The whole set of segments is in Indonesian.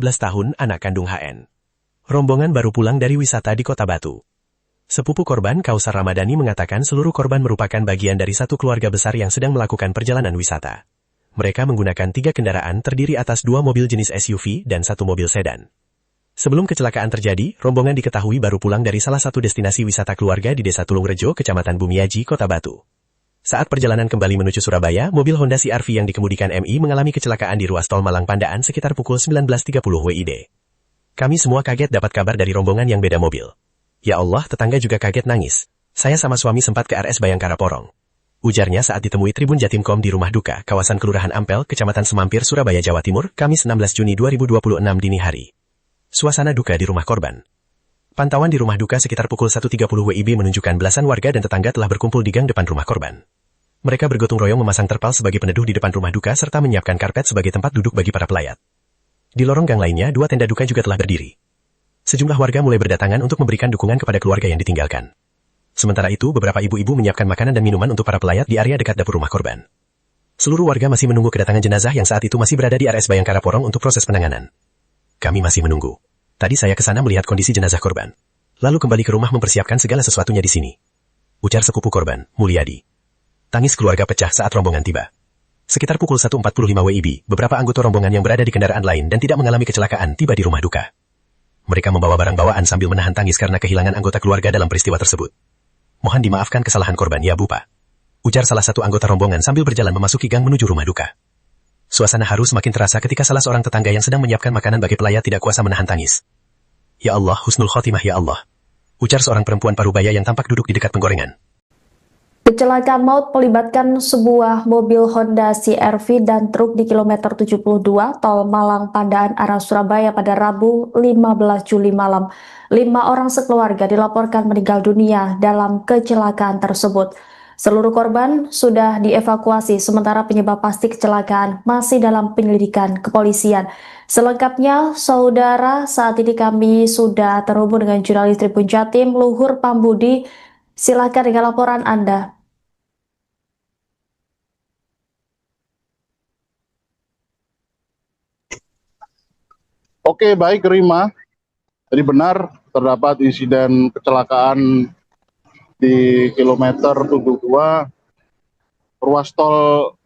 tahun, anak kandung HN. Rombongan baru pulang dari wisata di Kota Batu. Sepupu korban, Kausar Ramadhani, mengatakan seluruh korban merupakan bagian dari satu keluarga besar yang sedang melakukan perjalanan wisata. Mereka menggunakan 3 kendaraan terdiri atas 2 mobil jenis SUV dan 1 mobil sedan. Sebelum kecelakaan terjadi, rombongan diketahui baru pulang dari salah satu destinasi wisata keluarga di Desa Tulungrejo, Kecamatan Bumiaji, Kota Batu. Saat perjalanan kembali menuju Surabaya, mobil Honda CR-V yang dikemudikan MI mengalami kecelakaan di ruas tol Malang Pandaan sekitar pukul 19.30 WIB. Kami semua kaget dapat kabar dari rombongan yang beda mobil. Ya Allah, tetangga juga kaget nangis. Saya sama suami sempat ke RS Bayangkara Porong. Ujarnya saat ditemui Tribun Jatimkom di Rumah Duka, kawasan Kelurahan Ampel, Kecamatan Semampir, Surabaya, Jawa Timur, Kamis 16 Juni 2026 dini hari. Suasana duka di rumah korban. Pantauan di rumah duka sekitar pukul 1.30 WIB menunjukkan belasan warga dan tetangga telah berkumpul di gang depan rumah korban. Mereka bergotong royong memasang terpal sebagai peneduh di depan rumah duka serta menyiapkan karpet sebagai tempat duduk bagi para pelayat. Di lorong gang lainnya, 2 tenda duka juga telah berdiri. Sejumlah warga mulai berdatangan untuk memberikan dukungan kepada keluarga yang ditinggalkan. Sementara itu, beberapa ibu-ibu menyiapkan makanan dan minuman untuk para pelayat di area dekat dapur rumah korban. Seluruh warga masih menunggu kedatangan jenazah yang saat itu masih berada di RS Bayangkara Porong untuk proses penanganan. Kami masih menunggu. Tadi saya ke sana melihat kondisi jenazah korban. Lalu kembali ke rumah mempersiapkan segala sesuatunya di sini. Ujar sepupu korban, Mulyadi. Tangis keluarga pecah saat rombongan tiba. Sekitar pukul 1.45 WIB, beberapa anggota rombongan yang berada di kendaraan lain dan tidak mengalami kecelakaan tiba di rumah duka. Mereka membawa barang bawaan sambil menahan tangis karena kehilangan anggota keluarga dalam peristiwa tersebut. Mohon dimaafkan kesalahan korban, ya Bu Pak. Ujar salah satu anggota rombongan sambil berjalan memasuki gang menuju rumah duka. Suasana haru semakin terasa ketika salah seorang tetangga yang sedang menyiapkan makanan bagi pelayat tidak kuasa menahan tangis. Ya Allah, husnul khotimah ya Allah. Ujar seorang perempuan parubaya yang tampak duduk di dekat penggorengan. Kecelakaan maut melibatkan sebuah mobil Honda CR-V dan truk di kilometer 72 tol Malang Pandaan arah Surabaya pada Rabu 15 Juli malam. 5 orang sekeluarga dilaporkan meninggal dunia dalam kecelakaan tersebut. Seluruh korban sudah dievakuasi, sementara penyebab pasti kecelakaan masih dalam penyelidikan kepolisian. Selengkapnya, saudara, saat ini kami sudah terhubung dengan jurnalis Tribun Jatim, Luhur Pambudi. Silakan dengan laporan Anda. Oke, baik Rima. Jadi benar terdapat insiden kecelakaan di kilometer 72 ruas tol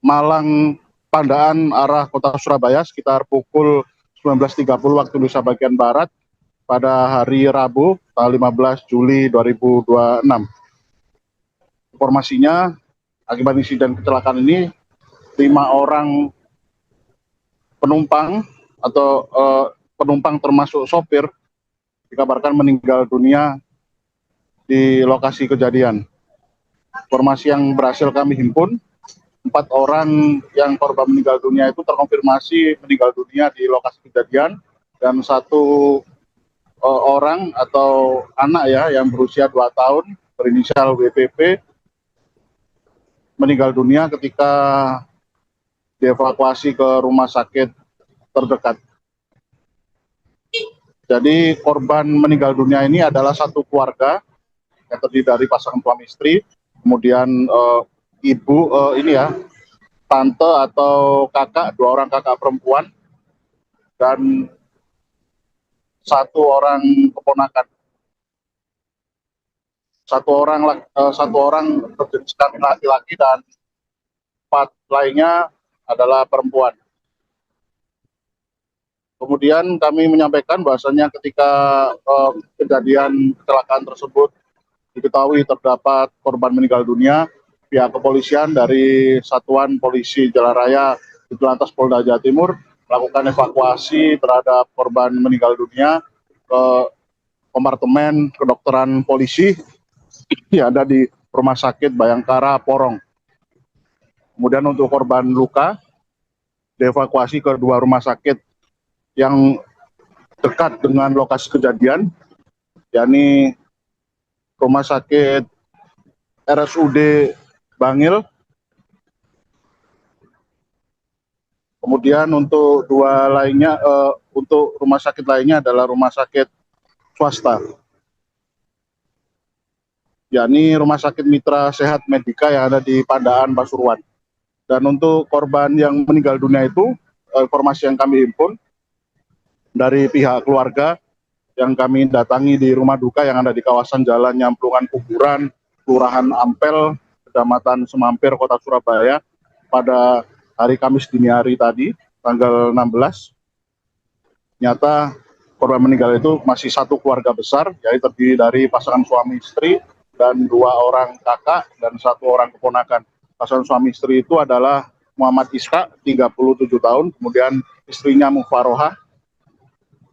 Malang Pandaan arah kota Surabaya sekitar pukul 19.30 waktu Indonesia bagian Barat pada hari Rabu, tanggal 15 Juli 2026. Informasinya, akibat insiden kecelakaan ini, 5 orang penumpang atau penumpang termasuk sopir dikabarkan meninggal dunia di lokasi kejadian. Informasi yang berhasil kami himpun, 4 orang yang korban meninggal dunia itu terkonfirmasi meninggal dunia di lokasi kejadian, dan 1 orang atau anak yang berusia 2 tahun berinisial WPP meninggal dunia ketika dievakuasi ke rumah sakit terdekat. Jadi korban meninggal dunia ini adalah satu keluarga yang terdiri dari pasangan suami istri, kemudian ibu tante atau kakak, 2 orang kakak perempuan, dan 1 orang keponakan. 1 orang berjenis kelamin laki-laki dan 4 lainnya adalah perempuan. Kemudian kami menyampaikan bahwasannya ketika kejadian kecelakaan tersebut diketahui terdapat korban meninggal dunia, pihak kepolisian dari Satuan Polisi Jalan Raya Ditelantas Polda Jawa Timur melakukan evakuasi terhadap korban meninggal dunia ke kompartemen kedokteran polisi yang ada di Rumah Sakit Bayangkara Porong. Kemudian untuk korban luka dievakuasi ke 2 rumah sakit yang dekat dengan lokasi kejadian, yakni Rumah Sakit RSUD Bangil. Kemudian untuk 2 lainnya, untuk rumah sakit lainnya adalah rumah sakit swasta, yakni Rumah Sakit Mitra Sehat Medika yang ada di Pandaan, Pasuruan. Dan untuk korban yang meninggal dunia itu, informasi yang kami himpun, dari pihak keluarga yang kami datangi di rumah duka yang ada di kawasan Jalan Nyamplungan Kuburan, Kelurahan Ampel, Kecamatan Semampir, Kota Surabaya pada hari Kamis dini hari tadi, tanggal 16. Ternyata korban meninggal itu masih satu keluarga besar, yaitu terdiri dari pasangan suami istri dan 2 orang kakak dan 1 orang keponakan. Pasangan suami istri itu adalah Muhammad Iska, 37 tahun, kemudian istrinya Mufarohah,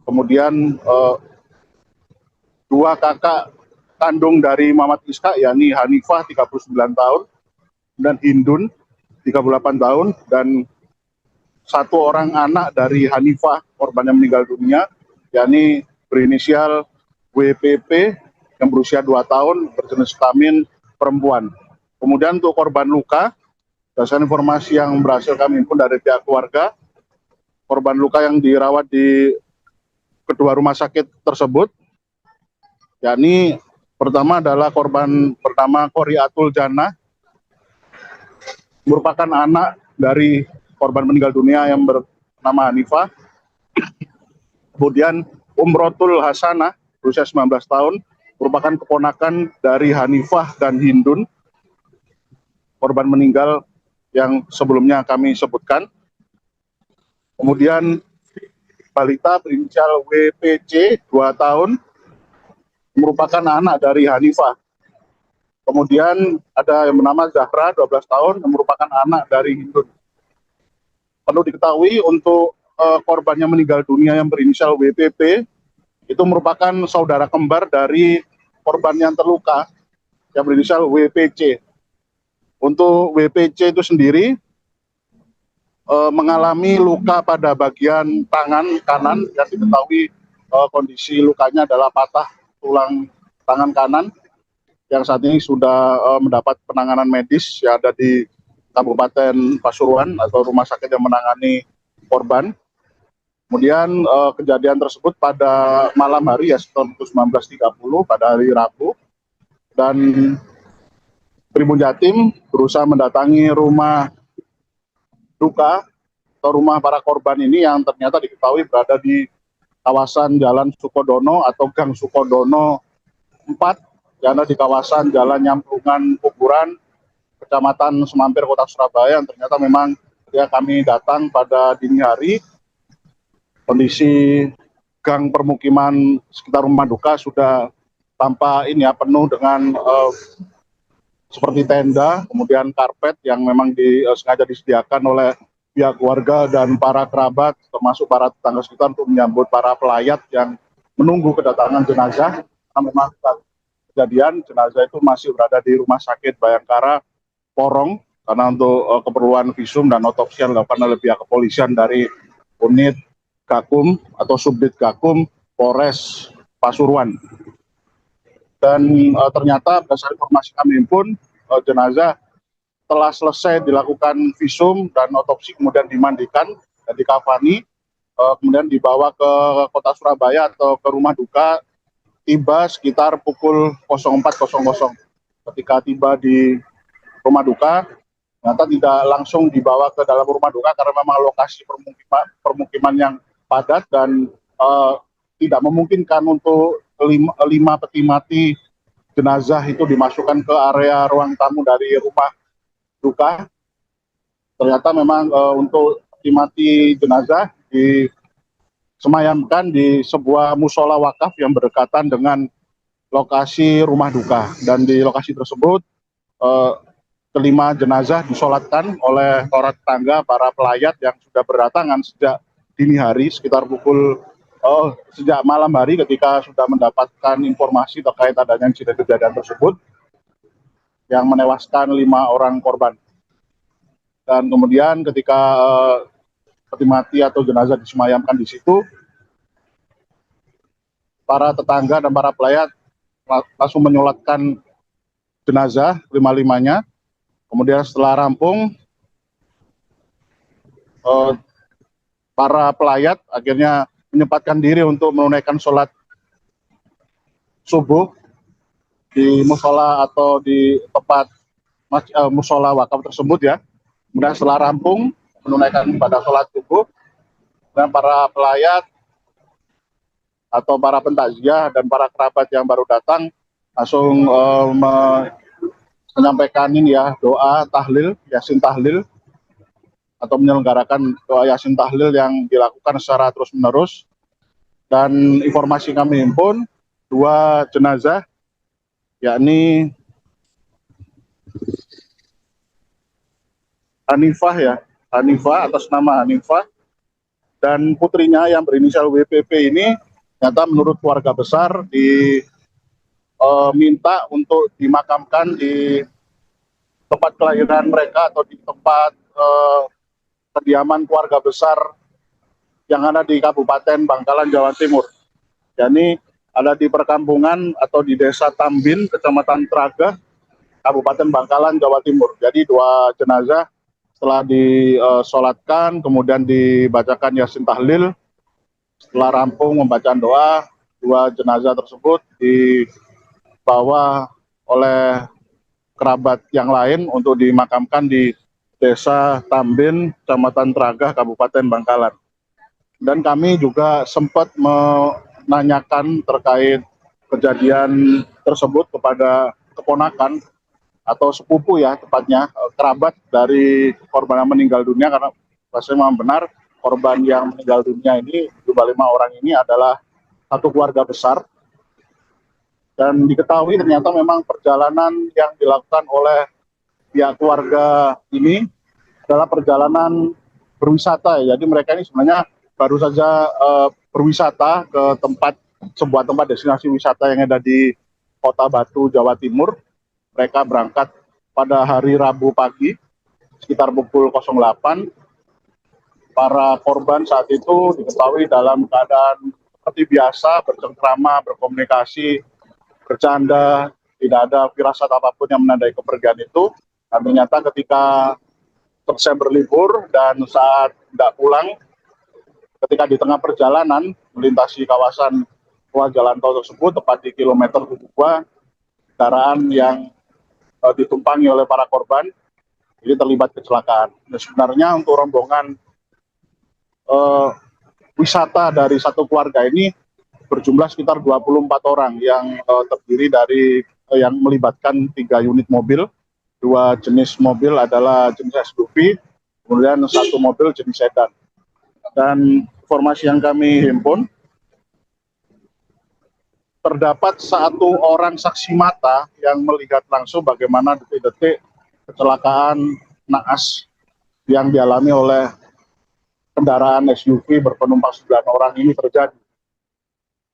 kemudian 2 kakak kandung dari Muhammad Iska, yakni Hanifah, 39 tahun, dan Hindun, 38 tahun, dan 1 orang anak dari Hanifah, korban yang meninggal dunia, yakni berinisial WPP yang berusia 2 tahun, berjenis kelamin perempuan. Kemudian untuk korban luka, berdasarkan informasi yang berhasil kami himpun dari pihak keluarga, korban luka yang dirawat di kedua rumah sakit tersebut, yakni pertama adalah korban bernama Qoriatul Jannah, merupakan anak dari korban meninggal dunia yang bernama Hanifah. Kemudian Umrotul Hasanah, berusia 19 tahun, merupakan keponakan dari Hanifah dan Hindun, korban meninggal yang sebelumnya kami sebutkan. Kemudian balita berinisial WPC, 2 tahun, merupakan anak dari Hanifah. Kemudian ada yang bernama Zahra, 12 tahun, yang merupakan anak dari Hindun. Perlu diketahui untuk korban yang meninggal dunia yang berinisial WPP, itu merupakan saudara kembar dari korban yang terluka yang berinisial WPC. Untuk WPC itu sendiri mengalami luka pada bagian tangan kanan, yang diketahui kondisi lukanya adalah patah tulang tangan kanan, yang saat ini sudah mendapat penanganan medis yang ada di Kabupaten Pasuruan atau rumah sakit yang menangani korban. Kemudian kejadian tersebut pada malam hari, ya sekitar pukul 19.30 pada hari Rabu, dan Tribun Jatim berusaha mendatangi rumah duka atau rumah para korban ini yang ternyata diketahui berada di kawasan Jalan Sukodono atau Gang Sukodono 4, yang ada di kawasan Jalan Nyamplungan Kuburan, Kecamatan Semampir, Kota Surabaya, yang ternyata memang ketika kami datang pada dini hari, kondisi gang permukiman sekitar rumah duka sudah tampak penuh dengan seperti tenda, kemudian karpet yang memang sengaja disediakan oleh pihak keluarga dan para kerabat, termasuk para tetangga sekitar untuk menyambut para pelayat yang menunggu kedatangan jenazah. Karena memang kejadian jenazah itu masih berada di Rumah Sakit Bayangkara Porong, karena untuk keperluan visum dan otopsi yang dilakukan oleh pihak kepolisian dari unit Gakum atau Subdit Gakum Polres Pasuruan. Dan ternyata berdasarkan informasi kami pun jenazah telah selesai dilakukan visum dan otopsi, kemudian dimandikan dan dikafani, kemudian dibawa ke Kota Surabaya atau ke rumah duka, tiba sekitar pukul 04.00. Ketika tiba di rumah duka, ternyata tidak langsung dibawa ke dalam rumah duka karena memang lokasi permukiman yang padat dan tidak memungkinkan untuk 5 peti mati jenazah itu dimasukkan ke area ruang tamu dari rumah duka. Ternyata memang untuk peti mati jenazah disemayamkan di sebuah musola wakaf yang berdekatan dengan lokasi rumah duka, dan di lokasi tersebut kelima jenazah disolatkan oleh para tetangga, para pelayat yang sudah berdatangan sejak dini hari, sekitar sejak malam hari ketika sudah mendapatkan informasi terkait adanya insiden kejadian tersebut yang menewaskan 5 orang korban. Dan kemudian ketika peti mati atau jenazah disemayamkan di situ, para tetangga dan para pelayat langsung menyolatkan jenazah 5-limanya. Kemudian setelah rampung, para pelayat akhirnya menyempatkan diri untuk menunaikan sholat subuh di musola atau di tempat musola wakaf tersebut ya. Kemudian setelah rampung menunaikan ibadah sholat subuh, dan para pelayat atau para pentakziah dan para kerabat yang baru datang langsung menyampaikan ini ya, doa tahlil, yasin tahlil, atau menyelenggarakan doa yasin tahlil yang dilakukan secara terus-menerus. Dan informasi kami himpun, 2 jenazah, yakni Hanifah atas nama Hanifah, dan putrinya yang berinisial WPP ini ternyata menurut keluarga besar minta untuk dimakamkan di tempat kelahiran mereka atau di tempat kediaman keluarga besar yang ada di Kabupaten Bangkalan, Jawa Timur. Yani ada di perkampungan atau di Desa Tambin, Kecamatan Tragah, Kabupaten Bangkalan, Jawa Timur. Jadi 2 jenazah setelah disolatkan, kemudian dibacakan yasin tahlil. Setelah rampung membacaan doa, 2 jenazah tersebut dibawa oleh kerabat yang lain untuk dimakamkan di Desa Tambin, Kecamatan Tragah, Kabupaten Bangkalan. Dan kami juga sempat menanyakan terkait kejadian tersebut kepada keponakan atau sepupu ya, tepatnya kerabat dari korban yang meninggal dunia, karena rasanya memang benar korban yang meninggal dunia ini, jumlah 5 orang ini adalah satu keluarga besar. Dan diketahui ternyata memang perjalanan yang dilakukan oleh pihak keluarga ini adalah perjalanan berwisata ya. Jadi mereka ini sebenarnya baru saja berwisata ke sebuah tempat destinasi wisata yang ada di Kota Batu, Jawa Timur. Mereka berangkat pada hari Rabu pagi sekitar pukul 08. Para korban saat itu diketahui dalam keadaan seperti biasa, bercengkrama, berkomunikasi, bercanda, tidak ada firasat apapun yang menandai kepergian itu. Dan ternyata ketika selesai berlibur dan saat tidak pulang, ketika di tengah perjalanan melintasi kawasan ruas jalan tol tersebut, tepat di kilometer 72, kendaraan yang ditumpangi oleh para korban ini terlibat kecelakaan. Dan sebenarnya untuk rombongan wisata dari satu keluarga ini berjumlah sekitar 24 orang yang terdiri dari yang melibatkan 3 unit mobil, 2 jenis mobil adalah jenis SUV, kemudian 1 mobil jenis sedan. Dan informasi yang kami himpun, terdapat 1 orang saksi mata yang melihat langsung bagaimana detik-detik kecelakaan naas yang dialami oleh kendaraan SUV berpenumpang 9 orang ini terjadi.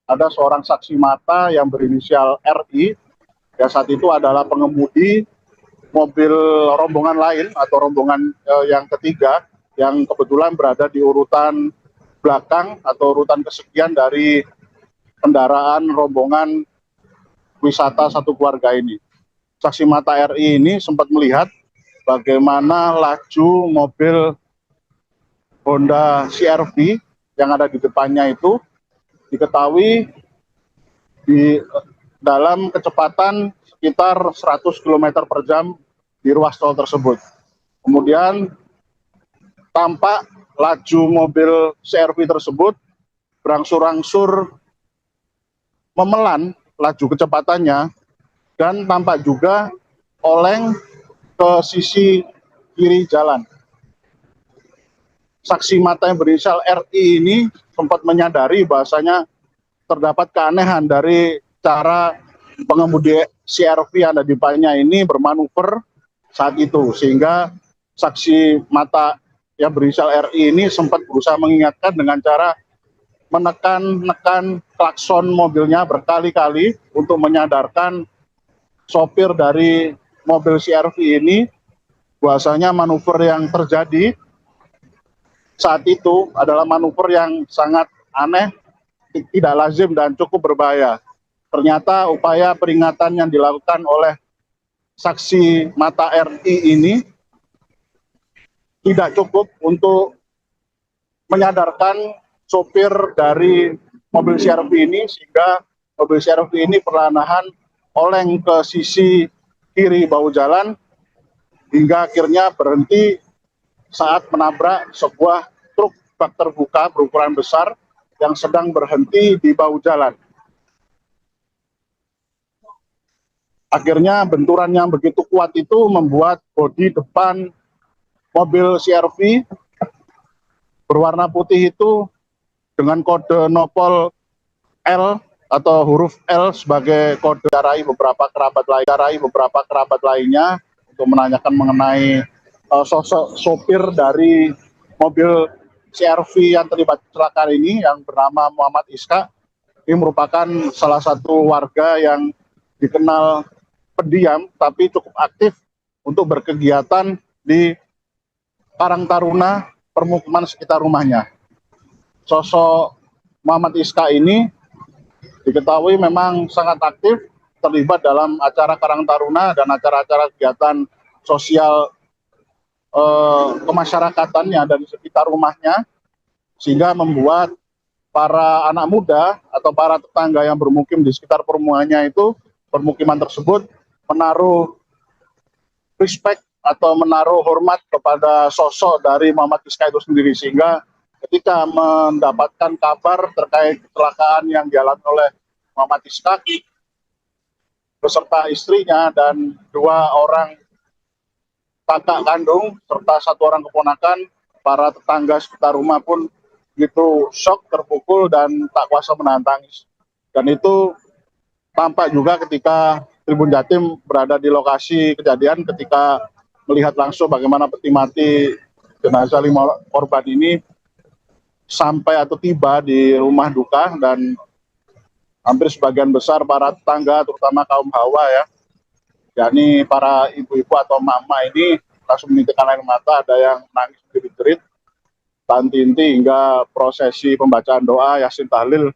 Ada seorang saksi mata yang berinisial RI, yang saat itu adalah pengemudi mobil rombongan lain atau rombongan yang ketiga, yang kebetulan berada di urutan belakang atau urutan kesekian dari kendaraan rombongan wisata satu keluarga ini. Saksi mata RI ini sempat melihat bagaimana laju mobil Honda CR-V yang ada di depannya itu diketahui di dalam kecepatan sekitar 100 km per jam di ruas tol tersebut. Kemudian tampak laju mobil CR-V tersebut berangsur-angsur memelan laju kecepatannya dan tampak juga oleng ke sisi kiri jalan. Saksi mata yang berinisial RI ini sempat menyadari bahwasanya terdapat keanehan dari cara pengemudi CR-V yang ada di depannya ini bermanuver saat itu, sehingga saksi mata yang berinisial RI ini sempat berusaha mengingatkan dengan cara menekan klakson mobilnya berkali-kali untuk menyadarkan sopir dari mobil CR-V ini bahwasanya manuver yang terjadi saat itu adalah manuver yang sangat aneh, tidak lazim dan cukup berbahaya. Ternyata upaya peringatan yang dilakukan oleh saksi mata RI ini tidak cukup untuk menyadarkan sopir dari mobil CR-V ini, sehingga mobil CR-V ini perlahan oleng ke sisi kiri bahu jalan hingga akhirnya berhenti saat menabrak sebuah truk bak terbuka berukuran besar yang sedang berhenti di bahu jalan. Akhirnya benturan yang begitu kuat itu membuat bodi depan mobil CR-V berwarna putih itu dengan kode nopol L atau huruf L sebagai kode beberapa kerabat lainnya untuk menanyakan mengenai sosok sopir dari mobil CR-V yang terlibat kecelakaan ini yang bernama Muhammad Iska. Ini merupakan salah satu warga yang dikenal pendiam tapi cukup aktif untuk berkegiatan di Karang Taruna, permukiman sekitar rumahnya. Sosok Muhammad Iska ini diketahui memang sangat aktif terlibat dalam acara Karang Taruna dan acara-acara kegiatan sosial kemasyarakatan yang ada di sekitar rumahnya, sehingga membuat para anak muda atau para tetangga yang bermukim di sekitar permukiman tersebut menaruh respect atau menaruh hormat kepada sosok dari Muhammad Iska itu sendiri, sehingga ketika mendapatkan kabar terkait kecelakaan yang dialami oleh Muhammad Iska beserta istrinya dan 2 orang kakak kandung serta 1 orang keponakan, para tetangga sekitar rumah pun begitu shock, terpukul dan tak kuasa menahan tangis. Dan itu tampak juga ketika Tribun Jatim berada di lokasi kejadian ketika melihat langsung bagaimana peti mati jenazah 5 korban ini sampai atau tiba di rumah duka, dan hampir sebagian besar para tetangga terutama kaum hawa yakni para ibu-ibu atau mama ini langsung menitikkan air mata, ada yang nangis jerit-jerit, tanti-inti hingga prosesi pembacaan doa Yasin Tahlil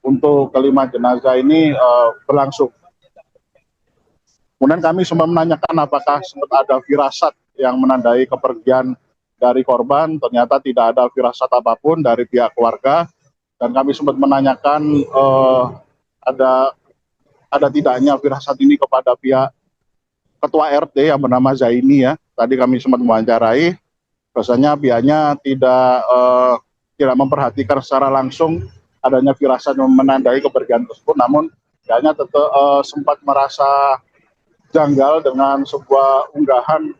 untuk kelima jenazah ini berlangsung. Kemudian kami sempat menanyakan apakah sempat ada firasat yang menandai kepergian dari korban. Ternyata tidak ada firasat apapun dari pihak keluarga, dan kami sempat menanyakan ada tidaknya firasat ini kepada pihak ketua RT yang bernama Zaini ya. Tadi kami sempat mewawancarai, rasanya pihaknya tidak memperhatikan secara langsung adanya firasat yang menandai kepergian tersebut, namun pihaknya tetap sempat merasa janggal dengan sebuah unggahan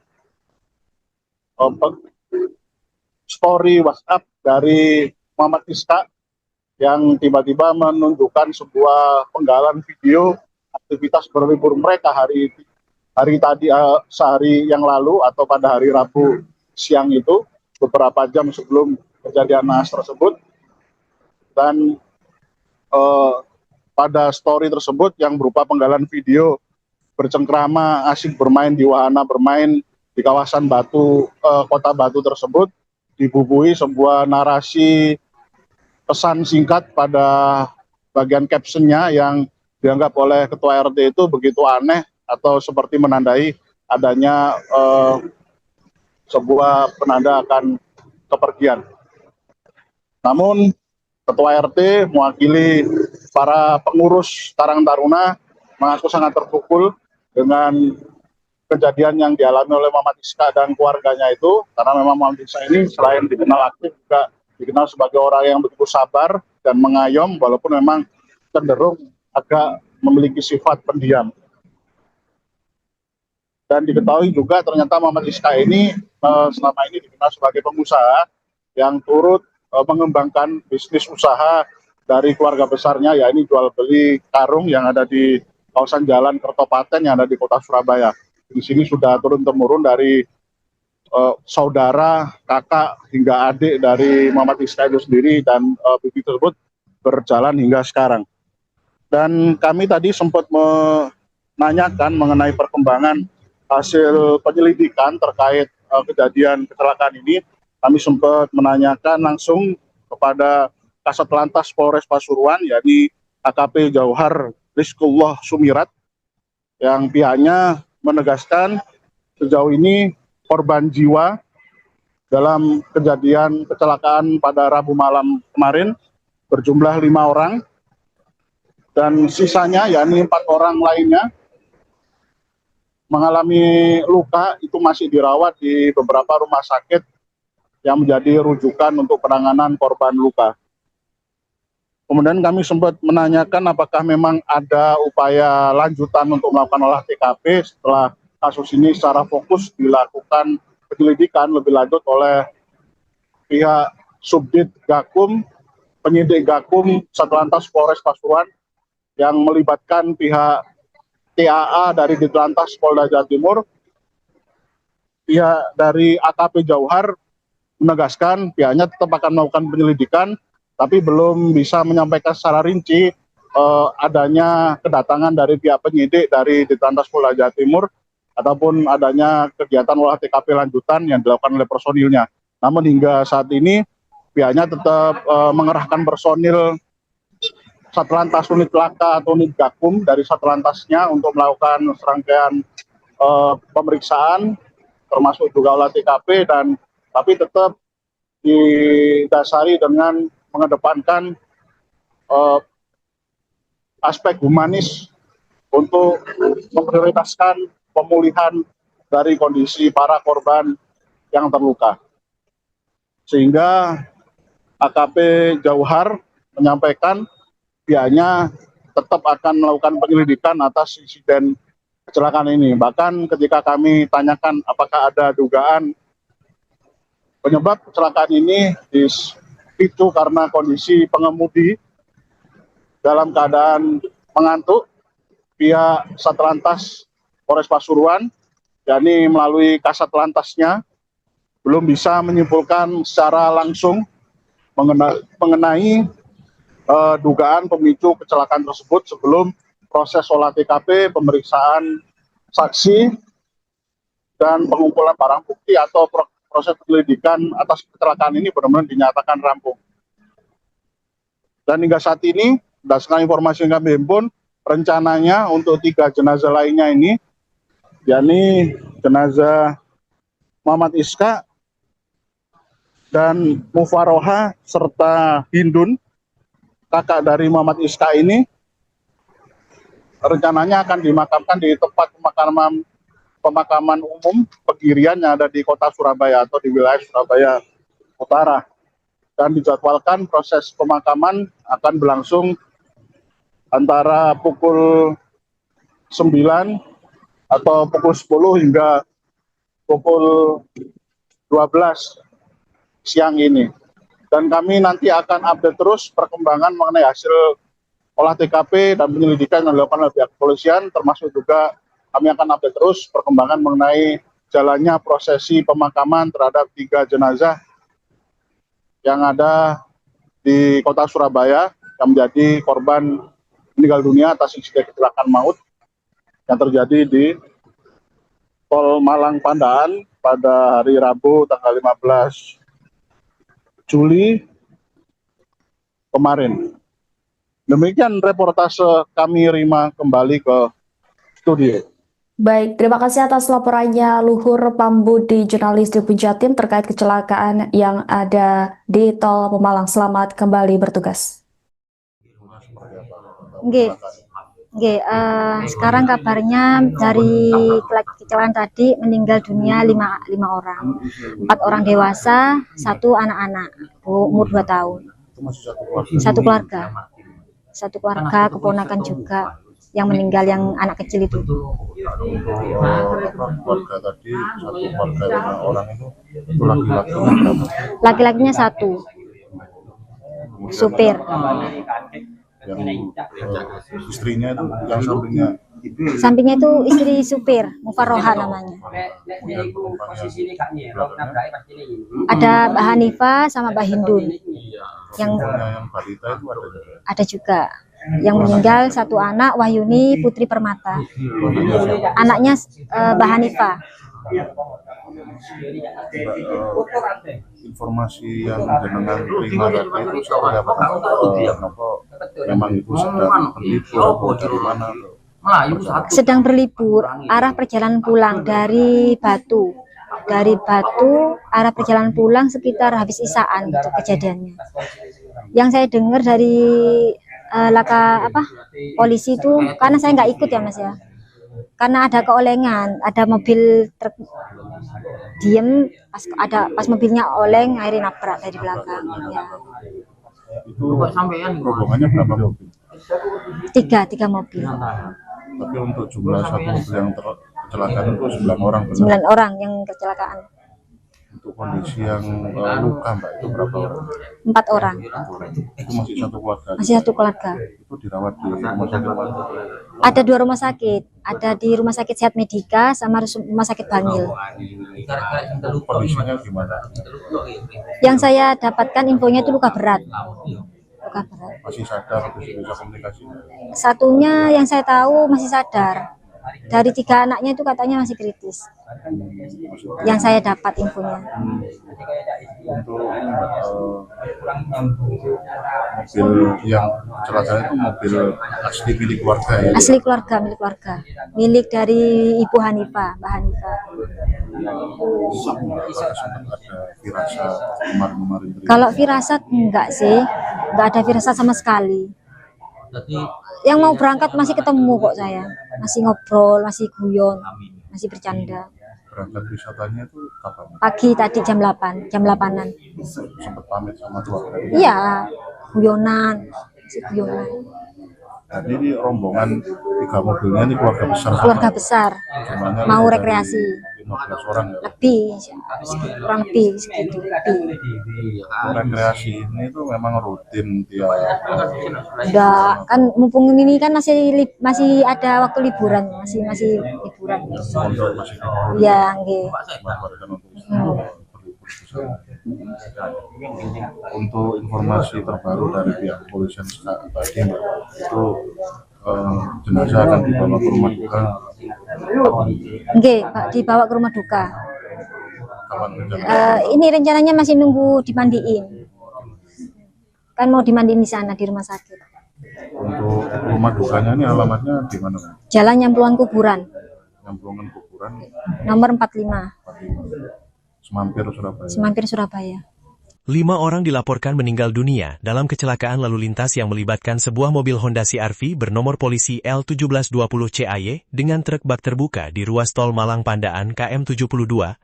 story WhatsApp dari Muhammad Iska yang tiba-tiba menunjukkan sebuah penggalan video aktivitas berlibur mereka hari tadi, sehari yang lalu atau pada hari Rabu siang itu, beberapa jam sebelum kejadian naas tersebut. Dan pada story tersebut yang berupa penggalan video bercengkrama asik bermain di wahana bermain di kawasan Kota Batu tersebut dibubuhi sebuah narasi pesan singkat pada bagian captionnya yang dianggap oleh ketua RT itu begitu aneh atau seperti menandai adanya sebuah penanda akan kepergian. Namun ketua RT mewakili para pengurus Karang Taruna mengaku sangat terpukul dengan kejadian yang dialami oleh Muhammad Iska dan keluarganya itu, karena memang Muhammad Iska ini selain dikenal aktif juga dikenal sebagai orang yang begitu sabar dan mengayom, walaupun memang cenderung agak memiliki sifat pendiam. Dan diketahui juga ternyata Muhammad Iska ini selama ini dikenal sebagai pengusaha yang turut mengembangkan bisnis usaha dari keluarga besarnya, yakni jual beli karung yang ada di kawasan Jalan Kertopaten yang ada di kota Surabaya. Di sini sudah turun-temurun dari saudara, kakak, hingga adik dari Muhammad Iska itu sendiri, dan bisnis tersebut berjalan hingga sekarang. Dan kami tadi sempat menanyakan mengenai perkembangan hasil penyelidikan terkait kejadian kecelakaan ini. Kami sempat menanyakan langsung kepada Kasat Lantas Polres Pasuruan, yakni AKP Jauhar Rizkullah Sumirat, yang pihaknya menegaskan sejauh ini korban jiwa dalam kejadian kecelakaan pada Rabu malam kemarin berjumlah 5 orang, dan sisanya yakni 4 orang lainnya mengalami luka, itu masih dirawat di beberapa rumah sakit yang menjadi rujukan untuk penanganan korban luka. Kemudian kami sempat menanyakan apakah memang ada upaya lanjutan untuk melakukan olah TKP setelah kasus ini secara fokus dilakukan penyelidikan lebih lanjut oleh pihak Subdit Gakum, penyidik Gakum Satlantas Polres Pasuruan yang melibatkan pihak TAA dari Ditlantas Polda Jawa Timur. Pihak dari AKP Jauhar menegaskan pihaknya tetap akan melakukan penyelidikan, tapi belum bisa menyampaikan secara rinci adanya kedatangan dari pihak penyidik dari Ditlantas Polda Jawa Timur ataupun adanya kegiatan olah TKP lanjutan yang dilakukan oleh personilnya. Namun hingga saat ini pihaknya tetap mengerahkan personil Satlantas Unit Laka atau Unit Gakum dari Satlantasnya untuk melakukan serangkaian pemeriksaan termasuk juga olah TKP, dan tapi tetap didasari dengan mengedepankan aspek humanis untuk memprioritaskan pemulihan dari kondisi para korban yang terluka. Sehingga AKP Jauhar menyampaikan pihaknya tetap akan melakukan penyelidikan atas insiden kecelakaan ini. Bahkan ketika kami tanyakan apakah ada dugaan penyebab kecelakaan ini dipicu karena kondisi pengemudi dalam keadaan mengantuk, pihak Satlantas Polres Pasuruan, yakni melalui Kasat Lantasnya, belum bisa menyimpulkan secara langsung mengenai dugaan pemicu kecelakaan tersebut sebelum proses olah TKP, pemeriksaan saksi, dan pengumpulan barang bukti atau proses penyelidikan atas kecelakaan ini benar-benar dinyatakan rampung. Dan hingga saat ini, berdasarkan informasi yang kami himpun, rencananya untuk 3 jenazah lainnya ini, yakni jenazah Muhammad Iska dan Mufaroha serta Hindun, kakak dari Muhammad Iska ini, rencananya akan dimakamkan di tempat pemakaman umum Pegirian yang ada di kota Surabaya atau di wilayah Surabaya Utara. Dan dijadwalkan proses pemakaman akan berlangsung antara pukul 9 atau pukul 10 hingga pukul 12 siang ini. Dan kami nanti akan update terus perkembangan mengenai hasil olah TKP dan penyelidikan yang dilakukan oleh pihak kepolisian, termasuk juga kami akan update terus perkembangan mengenai jalannya prosesi pemakaman terhadap 3 jenazah yang ada di kota Surabaya yang menjadi korban meninggal dunia atas insiden kecelakaan maut yang terjadi di Tol Malang Pandaan pada hari Rabu tanggal 15 Juli kemarin. Demikian reportase kami, Rima, kembali ke studio. Baik, terima kasih atas laporannya Luhur Pambudi, jurnalis Tribun Jatim terkait kecelakaan yang ada di Tol Pemalang. Selamat kembali bertugas. Sekarang kabarnya dari kecelakaan tadi meninggal dunia 5 orang, 4 orang dewasa, 1 anak-anak umur 2 tahun, satu keluarga keponakan juga yang meninggal, yang anak kecil itu. Keluarga tadi, satu keluarga 5 orang itu Laki-lakinya 1, supir. yang istrinya itu yang Sampingnya itu istri supir, Mufaroha namanya. Ada Mbak Hanifah sama Mbak Hindun. Yang balita itu ada juga. Yang meninggal 1 anak, Wahyuni Putri Permata. Anaknya Mbak Hanifah. Informasi yang jenengan terima tadi itu seperti apa? Memang itu sedang berlibur atau di mana? Sedang berlibur, arah perjalanan pulang dari Batu. Dari Batu, arah perjalanan pulang sekitar habis isaan gitu kejadiannya. Yang saya dengar dari polisi itu, karena saya nggak ikut ya Mas ya. Karena ada keolengan, ada mobil truk diem, pas mobilnya oleng, akhirnya nabrak dari belakang. Ya. Itu rombongannya berapa mobil? Tiga mobil. Tapi untuk jumlah satu mobil yang kecelakaan itu 9 orang. 9 orang yang kecelakaan. Untuk kondisi yang luka Mbak itu berapa orang? 4 orang. Itu masih satu keluarga? Masih satu keluarga. Itu dirawat di rumah sakit mana? Ada 2 rumah sakit. Ada di Rumah Sakit Sehat Medika sama Rumah Sakit Bangil. Kondisinya gimana? Yang saya dapatkan infonya itu luka berat. Luka berat. Masih sadar, bisa komunikasi? Satunya yang saya tahu masih sadar. Dari 3 anaknya itu katanya masih kritis. Yang saya dapat infonya. Untuk mobil yang kecelakaan itu mobil asli milik keluarga ya? Asli keluarga, milik keluarga. Milik dari Ibu Hanifah, Mbak Hanifah. Ada firasat kemarin-kemarin? Kalau firasat enggak sih, enggak ada firasat sama sekali. Yang mau berangkat masih ketemu kok saya, masih ngobrol, masih guyon, masih bercanda. Berangkat wisatanya itu kapan? Pagi tadi jam 8-an. Sempat pamit sama keluarga? Iya, guyonan, masih guyonan. Jadi ini rombongan 3 mobilnya ini keluarga besar. Keluarga besar, jumlahnya mau lebih rekreasi. dari 15 orang ya? Lebih, kurang lebih segitu. Rekreasi ini tuh memang rutin tiap Enggak, kan mumpung ini kan masih ada waktu liburan, masih liburan. pondok masih Iya, nggih. dimanfaatkan untuk berlibur ke sana. Untuk informasi terbaru dari pihak kepolisian tadi Mbak, itu jenazah akan dibawa ke rumah duka. Nggih, Pak, dibawa ke rumah duka. Kapan rencana? Ini rencananya masih nunggu dimandiin. Kan mau dimandiin di sana di rumah sakit. Untuk rumah dukanya ini alamatnya di mana? Jalan Nyamplungan Kuburan, Nyamplungan Kuburan nomor 45, 45, Semampir Surabaya. Semampir, Surabaya. 5 orang dilaporkan meninggal dunia dalam kecelakaan lalu lintas yang melibatkan sebuah mobil Honda CR-V bernomor polisi L1720CAY dengan truk bak terbuka di ruas tol Malang Pandaan KM 72,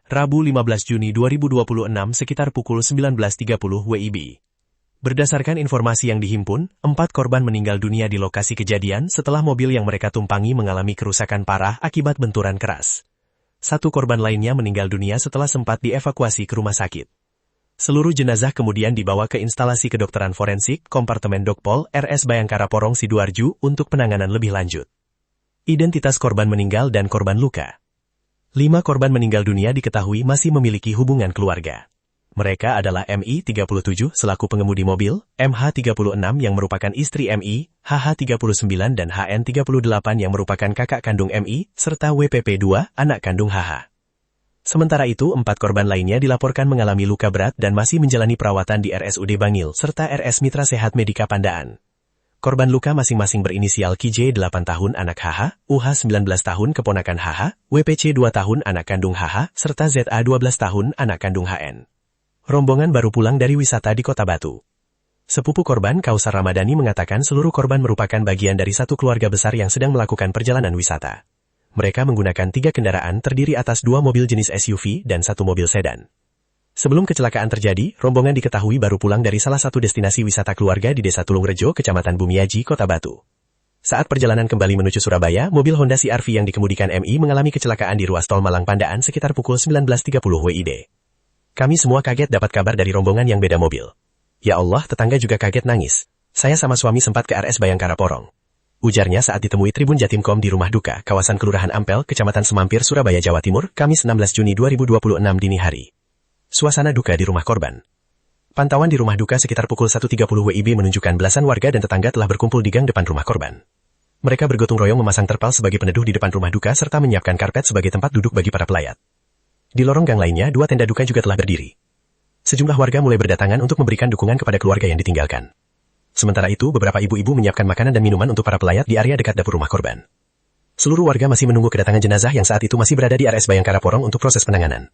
Rabu 15 Juni 2026 sekitar pukul 19.30 WIB. Berdasarkan informasi yang dihimpun, 4 korban meninggal dunia di lokasi kejadian setelah mobil yang mereka tumpangi mengalami kerusakan parah akibat benturan keras. 1 korban lainnya meninggal dunia setelah sempat dievakuasi ke rumah sakit. Seluruh jenazah kemudian dibawa ke instalasi kedokteran forensik Kompartemen Dokpol RS Bayangkara Porong Sidoarjo untuk penanganan lebih lanjut. Identitas korban meninggal dan korban luka. 5 korban meninggal dunia diketahui masih memiliki hubungan keluarga. Mereka adalah MI 37 selaku pengemudi mobil, MH 36 yang merupakan istri MI, HH 39 dan HN 38 yang merupakan kakak kandung MI, serta WPP 2, anak kandung HH. Sementara itu, 4 korban lainnya dilaporkan mengalami luka berat dan masih menjalani perawatan di RSUD Bangil serta RS Mitra Sehat Medika Pandaan. Korban luka masing-masing berinisial KJ 8 tahun anak HH, UH 19 tahun keponakan HH, WPC 2 tahun anak kandung HH, serta ZA 12 tahun anak kandung HN. Rombongan baru pulang dari wisata di Kota Batu. Sepupu korban Kausar Ramadhani mengatakan seluruh korban merupakan bagian dari satu keluarga besar yang sedang melakukan perjalanan wisata. Mereka menggunakan 3 kendaraan terdiri atas 2 mobil jenis SUV dan 1 mobil sedan. Sebelum kecelakaan terjadi, rombongan diketahui baru pulang dari salah satu destinasi wisata keluarga di Desa Tulungrejo, Kecamatan Bumiaji, Kota Batu. Saat perjalanan kembali menuju Surabaya, mobil Honda CR-V yang dikemudikan MI mengalami kecelakaan di ruas tol Malang Pandaan sekitar pukul 19.30 WIB. Kami semua kaget dapat kabar dari rombongan yang beda mobil. Ya Allah, tetangga juga kaget nangis. Saya sama suami sempat ke RS Bayangkara Porong. Ujarnya saat ditemui Tribun Jatimkom di rumah duka, kawasan Kelurahan Ampel, Kecamatan Semampir, Surabaya, Jawa Timur, Kamis 16 Juni 2026 dini hari. Suasana duka di rumah korban. Pantauan di rumah duka sekitar pukul 1.30 WIB menunjukkan belasan warga dan tetangga telah berkumpul di gang depan rumah korban. Mereka bergotong royong memasang terpal sebagai peneduh di depan rumah duka serta menyiapkan karpet sebagai tempat duduk bagi para pelayat. Di lorong gang lainnya, 2 tenda duka juga telah berdiri. Sejumlah warga mulai berdatangan untuk memberikan dukungan kepada keluarga yang ditinggalkan. Sementara itu, beberapa ibu-ibu menyiapkan makanan dan minuman untuk para pelayat di area dekat dapur rumah korban. Seluruh warga masih menunggu kedatangan jenazah yang saat itu masih berada di RS Bayangkara Porong untuk proses penanganan.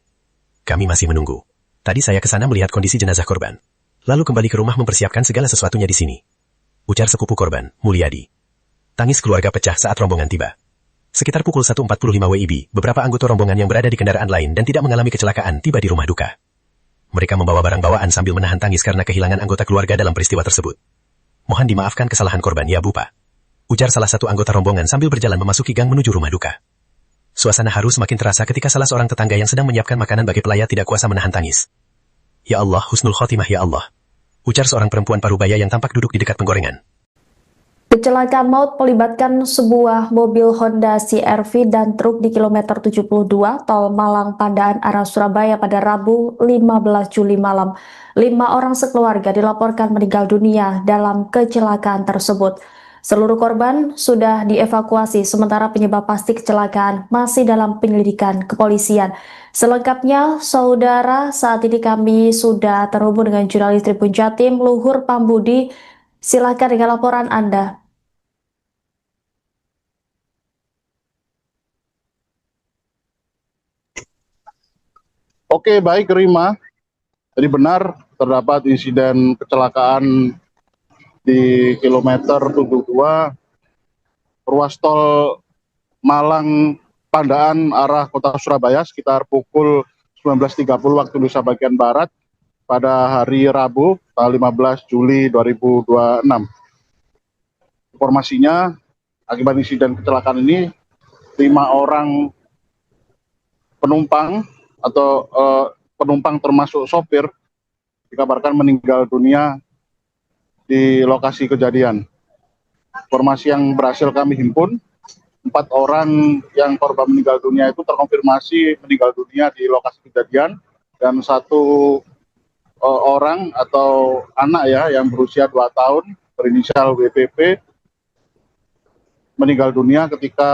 Kami masih menunggu. Tadi saya ke sana melihat kondisi jenazah korban. Lalu kembali ke rumah mempersiapkan segala sesuatunya di sini. Ujar sepupu korban, Mulyadi. Tangis keluarga pecah saat rombongan tiba. Sekitar pukul 1.45 WIB, beberapa anggota rombongan yang berada di kendaraan lain dan tidak mengalami kecelakaan tiba di rumah duka. Mereka membawa barang bawaan sambil menahan tangis karena kehilangan anggota keluarga dalam peristiwa tersebut. Mohon dimaafkan kesalahan korban ya Bupa, ujar salah satu anggota rombongan sambil berjalan memasuki gang menuju rumah duka. Suasana haru semakin terasa ketika salah seorang tetangga yang sedang menyiapkan makanan bagi pelayat tidak kuasa menahan tangis. Ya Allah, husnul khotimah ya Allah, ujar seorang perempuan parubaya yang tampak duduk di dekat penggorengan. Kecelakaan maut melibatkan sebuah mobil Honda CR-V dan truk di kilometer 72 tol Malang Pandaan arah Surabaya pada Rabu 15 Juli malam. 5 orang sekeluarga dilaporkan meninggal dunia dalam kecelakaan tersebut. Seluruh korban sudah dievakuasi, sementara penyebab pasti kecelakaan masih dalam penyelidikan kepolisian. Selengkapnya, saudara, saat ini kami sudah terhubung dengan jurnalis Tribun Jatim, Luhur Pambudi. Silakan dengan laporan Anda. Oke, baik Rima. Jadi benar terdapat insiden kecelakaan di kilometer 72 ruas tol Malang Pandaan arah kota Surabaya sekitar pukul 19.30 waktu Indonesia bagian Barat pada hari Rabu tanggal 15 Juli 2026. Informasinya, akibat insiden kecelakaan ini 5 orang penumpang atau penumpang termasuk sopir dikabarkan meninggal dunia di lokasi kejadian. Informasi yang berhasil kami himpun, 4 orang yang korban meninggal dunia itu terkonfirmasi meninggal dunia di lokasi kejadian, dan 1 orang atau anak ya yang berusia 2 tahun berinisial WPP meninggal dunia ketika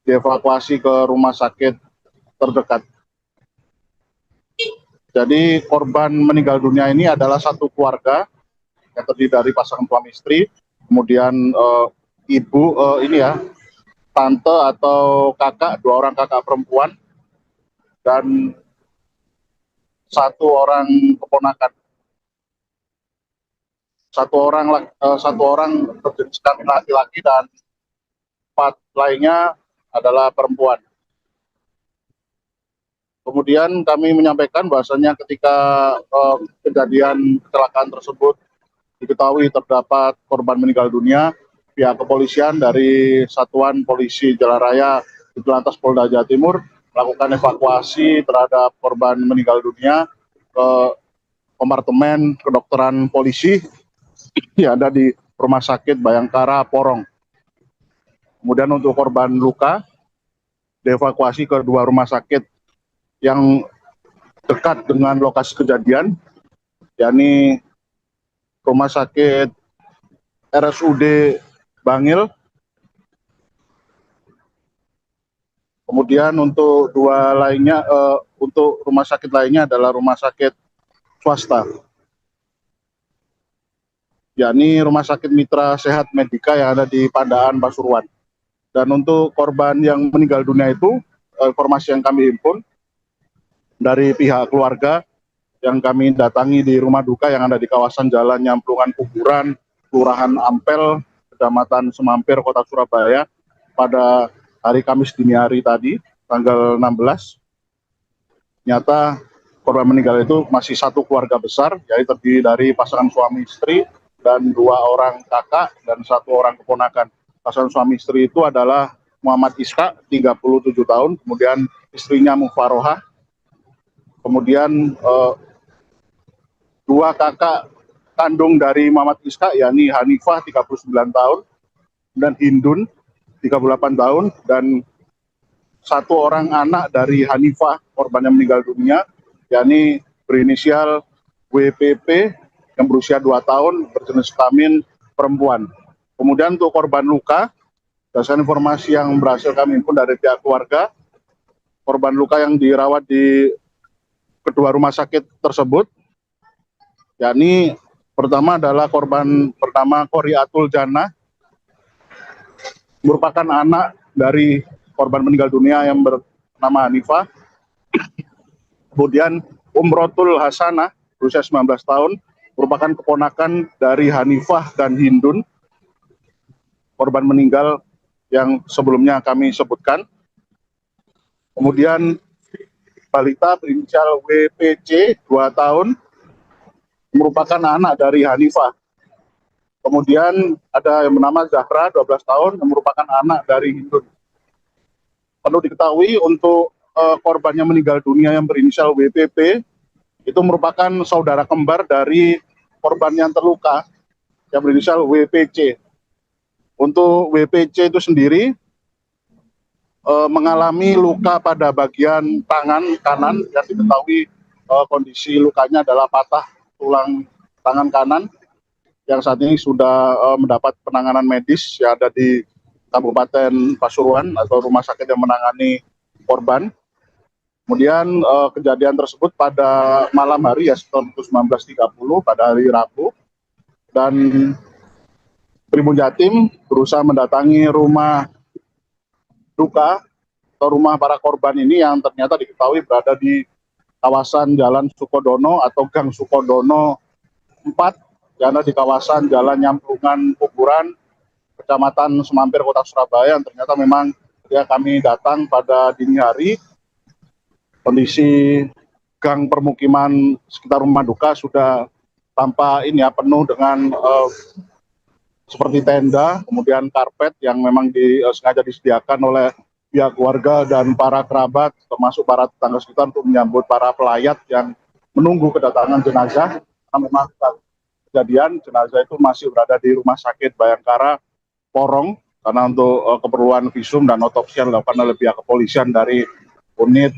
dievakuasi ke rumah sakit terdekat. Jadi korban meninggal dunia ini adalah satu keluarga yang terdiri dari pasangan suami istri, kemudian ibu tante atau kakak, 2 orang kakak perempuan, dan 1 orang keponakan. 1 orang berjenis kelamin laki-laki dan 4 lainnya adalah perempuan. Kemudian kami menyampaikan bahwasannya ketika kejadian kecelakaan tersebut diketahui terdapat korban meninggal dunia, pihak kepolisian dari Satuan Polisi Jalan Raya di Telantas Polda Jawa Timur melakukan evakuasi terhadap korban meninggal dunia ke kompartemen kedokteran polisi yang ada di Rumah Sakit Bayangkara Porong. Kemudian untuk korban luka dievakuasi ke 2 rumah sakit yang dekat dengan lokasi kejadian, yakni Rumah Sakit RSUD Bangil. Kemudian untuk 2 lainnya, untuk rumah sakit lainnya adalah rumah sakit swasta, yakni Rumah Sakit Mitra Sehat Medika yang ada di Pandaan, Pasuruan. Dan untuk korban yang meninggal dunia itu, informasi yang kami himpun dari pihak keluarga yang kami datangi di rumah duka yang ada di kawasan Jalan Nyamplungan Kuburan, Kelurahan Ampel, Kecamatan Semampir, Kota Surabaya pada hari Kamis dini hari tadi, tanggal 16. Nyata korban meninggal itu masih 1 keluarga besar, yaitu terdiri dari pasangan suami istri dan 2 orang kakak dan 1 orang keponakan. Pasangan suami istri itu adalah Muhammad Iska, 37 tahun, kemudian istrinya Mufarohah, kemudian 2 kakak kandung dari Muhammad Iska, yakni Hanifah 39 tahun dan Hindun 38 tahun, dan 1 orang anak dari Hanifah korban yang meninggal dunia, yakni berinisial WPP yang berusia 2 tahun berjenis kelamin perempuan. Kemudian untuk korban luka, berdasarkan informasi yang berhasil kami himpun dari pihak keluarga, korban luka yang dirawat di kedua rumah sakit tersebut, yakni pertama adalah korban pertama Qoriatul Jannah, merupakan anak dari korban meninggal dunia yang bernama Hanifah. Kemudian Umrotul Hasanah berusia 19 tahun, merupakan keponakan dari Hanifah dan Hindun, korban meninggal yang sebelumnya kami sebutkan. Kemudian balita berinisial WPC 2 tahun, merupakan anak dari Hanifah. Kemudian ada yang bernama Zahra 12 tahun yang merupakan anak dari Hindun. Perlu diketahui untuk korban yang meninggal dunia yang berinisial WPP itu merupakan saudara kembar dari korban yang terluka yang berinisial WPC. Untuk WPC itu sendiri mengalami luka pada bagian tangan kanan yang diketahui kondisi lukanya adalah patah tulang tangan kanan yang saat ini sudah mendapat penanganan medis yang ada di Kabupaten Pasuruan atau rumah sakit yang menangani korban. Kemudian kejadian tersebut pada malam hari ya sekitar 19.30 pada hari Rabu, dan Tribun Jatim berusaha mendatangi rumah duka atau rumah para korban ini yang ternyata diketahui berada di kawasan Jalan Sukodono atau Gang Sukodono 4, yang ada di kawasan Jalan Nyamplungan Kuburan, Kecamatan Semampir, Kota Surabaya. Yang ternyata memang ya kami datang pada dini hari, kondisi gang permukiman sekitar rumah duka sudah tampak ini ya penuh dengan seperti tenda, kemudian karpet yang memang sengaja disediakan oleh pihak keluarga dan para kerabat, termasuk para tetangga sekitar untuk menyambut para pelayat yang menunggu kedatangan jenazah. Karena memang kejadian jenazah itu masih berada di Rumah Sakit Bayangkara Porong karena untuk keperluan visum dan otopsi yang dilakukan oleh pihak kepolisian dari unit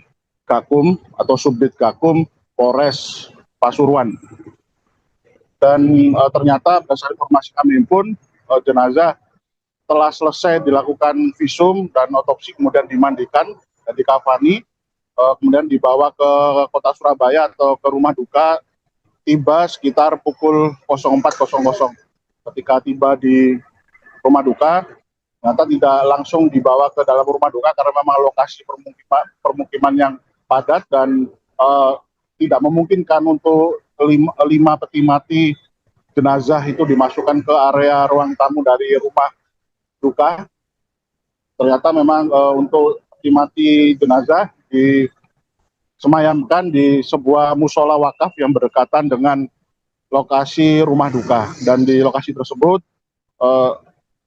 Gakum atau Subdit Gakum Polres Pasuruan. Dan ternyata berdasarkan informasi kami pun jenazah telah selesai dilakukan visum dan otopsi, kemudian dimandikan dan dikafani, kemudian dibawa ke Kota Surabaya atau ke rumah duka, tiba sekitar pukul 04.00. Ketika tiba di rumah duka, ternyata tidak langsung dibawa ke dalam rumah duka karena memang lokasi permukiman yang padat dan tidak memungkinkan untuk 5 peti mati jenazah itu dimasukkan ke area ruang tamu dari rumah duka. Ternyata memang untuk peti mati jenazah disemayamkan di sebuah musola wakaf yang berdekatan dengan lokasi rumah duka, dan di lokasi tersebut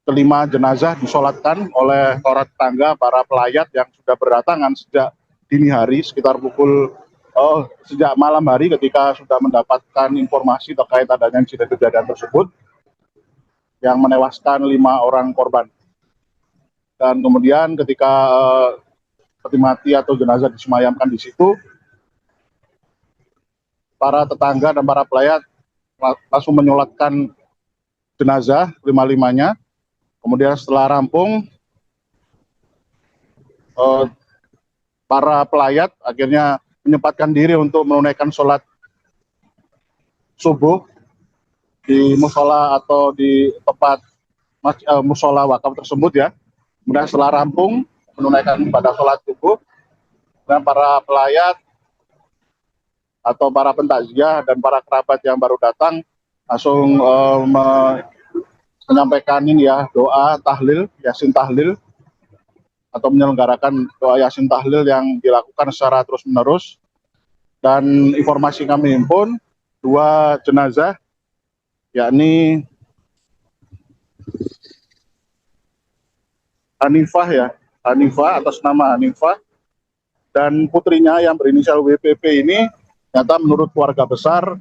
kelima jenazah disolatkan oleh para tetangga, para pelayat yang sudah berdatangan sejak dini hari sekitar sejak malam hari ketika sudah mendapatkan informasi terkait adanya insiden kejadian tersebut yang menewaskan 5 orang korban. Dan kemudian ketika peti mati atau jenazah disemayamkan di situ, para tetangga dan para pelayat langsung menyolatkan jenazah 5-limanya. Kemudian setelah rampung, para pelayat akhirnya menyempatkan diri untuk menunaikan sholat subuh di musola atau di tempat musola wakaf tersebut ya. Kemudian setelah rampung menunaikan ibadah sholat subuh, dan para pelayat atau para pentakziah dan para kerabat yang baru datang langsung menyampaikan ini ya, doa tahlil, yasin tahlil, atau menyelenggarakan doa yasin tahlil yang dilakukan secara terus-menerus. Dan informasi kami pun 2 jenazah, yakni Hanifah atas nama Hanifah, dan putrinya yang berinisial WPP ini ternyata menurut keluarga besar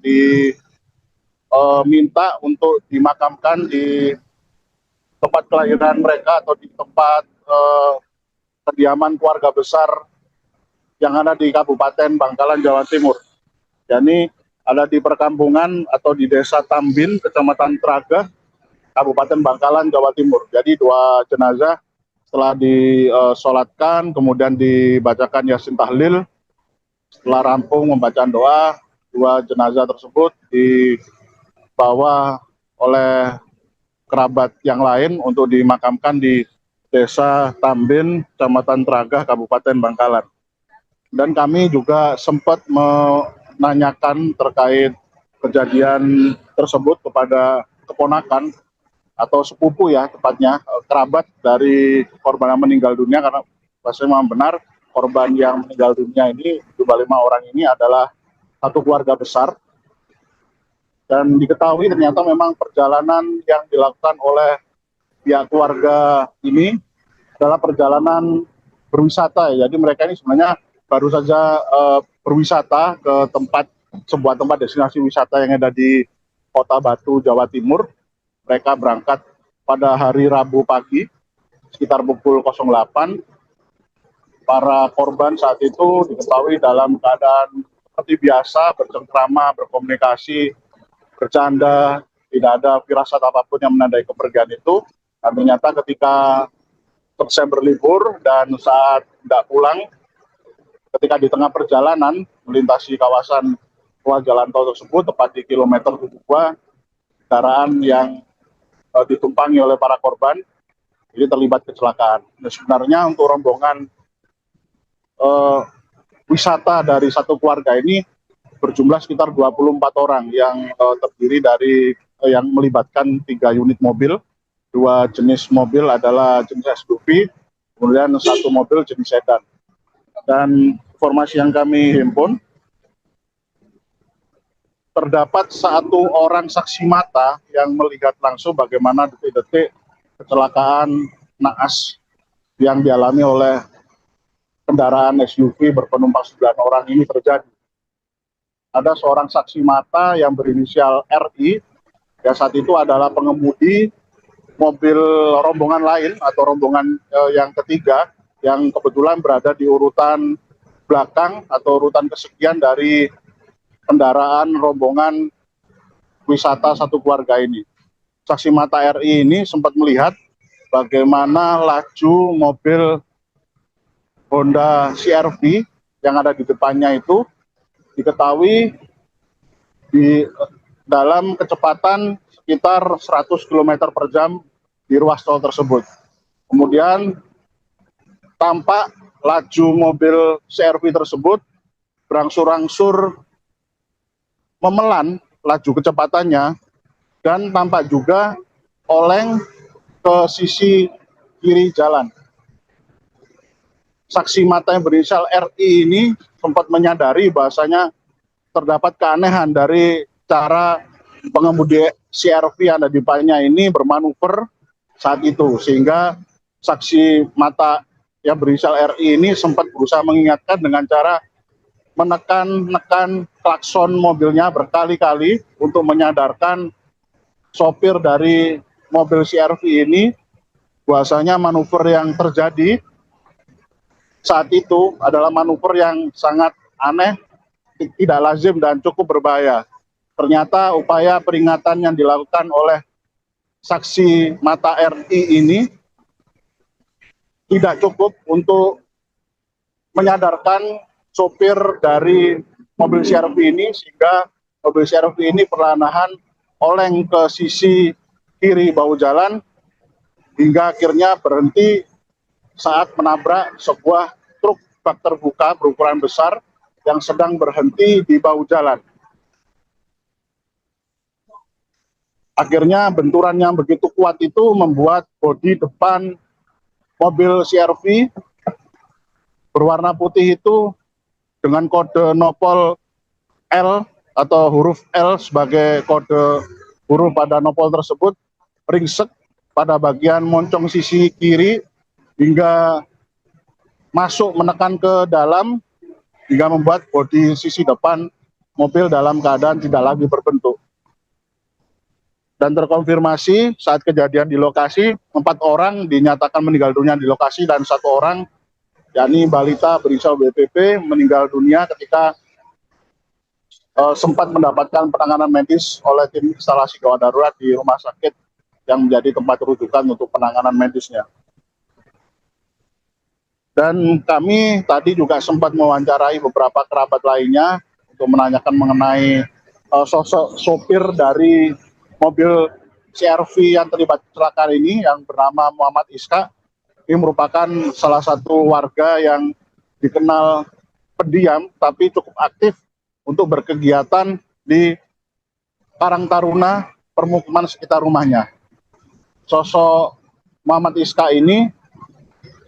minta untuk dimakamkan di tempat kelahiran mereka atau di tempat kediaman keluarga besar yang ada di Kabupaten Bangkalan, Jawa Timur. Yani ada di perkampungan atau di Desa Tambin, Kecamatan Tragah, Kabupaten Bangkalan, Jawa Timur. Jadi 2 jenazah setelah disolatkan, kemudian dibacakan yasin tahlil, setelah rampung membacaan doa, 2 jenazah tersebut dibawa oleh kerabat yang lain untuk dimakamkan di Desa Tambin, Kecamatan Tragah, Kabupaten Bangkalan. Dan kami juga sempat menanyakan terkait kejadian tersebut kepada keponakan atau sepupu ya, tepatnya kerabat dari korban yang meninggal dunia, karena rasanya memang benar korban yang meninggal dunia ini, jumlah 5 orang ini adalah satu keluarga besar. Dan diketahui ternyata memang perjalanan yang dilakukan oleh pihak keluarga ini adalah perjalanan berwisata ya. Jadi mereka ini sebenarnya baru saja berwisata ke sebuah tempat destinasi wisata yang ada di Kota Batu, Jawa Timur. Mereka berangkat pada hari Rabu pagi sekitar pukul 08. Para korban saat itu diketahui dalam keadaan seperti biasa, bercengkrama, berkomunikasi, bercanda, tidak ada firasat apapun yang menandai kepergian itu. Dan ternyata ketika selesai berlibur dan saat tidak pulang, ketika di tengah perjalanan melintasi kawasan ruas jalan tol tersebut, tepat di kilometer 72, kendaraan yang ditumpangi oleh para korban ini terlibat kecelakaan. Nah, sebenarnya untuk rombongan wisata dari satu keluarga ini berjumlah sekitar 24 orang yang terdiri dari yang melibatkan 3 unit mobil, 2 jenis mobil adalah jenis SUV, kemudian 1 mobil jenis sedan. Dan informasi yang kami himpun, terdapat 1 orang saksi mata yang melihat langsung bagaimana detik-detik kecelakaan naas yang dialami oleh kendaraan SUV berpenumpang 9 orang ini terjadi. Ada seorang saksi mata yang berinisial RI, yang saat itu adalah pengemudi mobil rombongan lain atau rombongan yang ketiga, yang kebetulan berada di urutan belakang atau urutan kesekian dari kendaraan rombongan wisata satu keluarga ini. Saksi mata RI ini sempat melihat bagaimana laju mobil Honda CR-V yang ada di depannya itu diketahui di dalam kecepatan sekitar 100 km per jam di ruas tol tersebut. Kemudian tampak laju mobil CR-V tersebut berangsur-angsur memelan laju kecepatannya dan tampak juga oleng ke sisi kiri jalan. Saksi mata yang berinisial RI ini sempat menyadari bahwasanya terdapat keanehan dari cara pengemudi CR-V yang ada di depannya ini bermanuver saat itu, sehingga saksi mata yang berinisial RI ini sempat berusaha mengingatkan dengan cara menekan klakson mobilnya berkali-kali untuk menyadarkan sopir dari mobil CR-V ini bahwasanya manuver yang terjadi saat itu adalah manuver yang sangat aneh, tidak lazim dan cukup berbahaya. Ternyata upaya peringatan yang dilakukan oleh saksi mata RI ini tidak cukup untuk menyadarkan sopir dari mobil CR-V ini, sehingga mobil CR-V ini perlahan-lahan oleng ke sisi kiri bahu jalan hingga akhirnya berhenti saat menabrak sebuah truk bak terbuka berukuran besar yang sedang berhenti di bahu jalan. Akhirnya benturan yang begitu kuat itu membuat bodi depan mobil CR-V berwarna putih itu dengan kode nopol L atau huruf L sebagai kode huruf pada nopol tersebut ringsek pada bagian moncong sisi kiri hingga masuk menekan ke dalam hingga membuat bodi sisi depan mobil dalam keadaan tidak lagi berbentuk. Dan terkonfirmasi saat kejadian di lokasi 4 orang dinyatakan meninggal dunia di lokasi dan 1 orang yakni balita berinisial BPP meninggal dunia ketika sempat mendapatkan penanganan medis oleh tim instalasi gawat darurat di rumah sakit yang menjadi tempat rujukan untuk penanganan medisnya. Dan kami tadi juga sempat mewawancarai beberapa kerabat lainnya untuk menanyakan mengenai sosok sopir dari mobil CR-V yang terlibat kecelakaan ini yang bernama Muhammad Iska. Ini merupakan salah satu warga yang dikenal pendiam tapi cukup aktif untuk berkegiatan di Karang Taruna, permukiman sekitar rumahnya. Sosok Muhammad Iska ini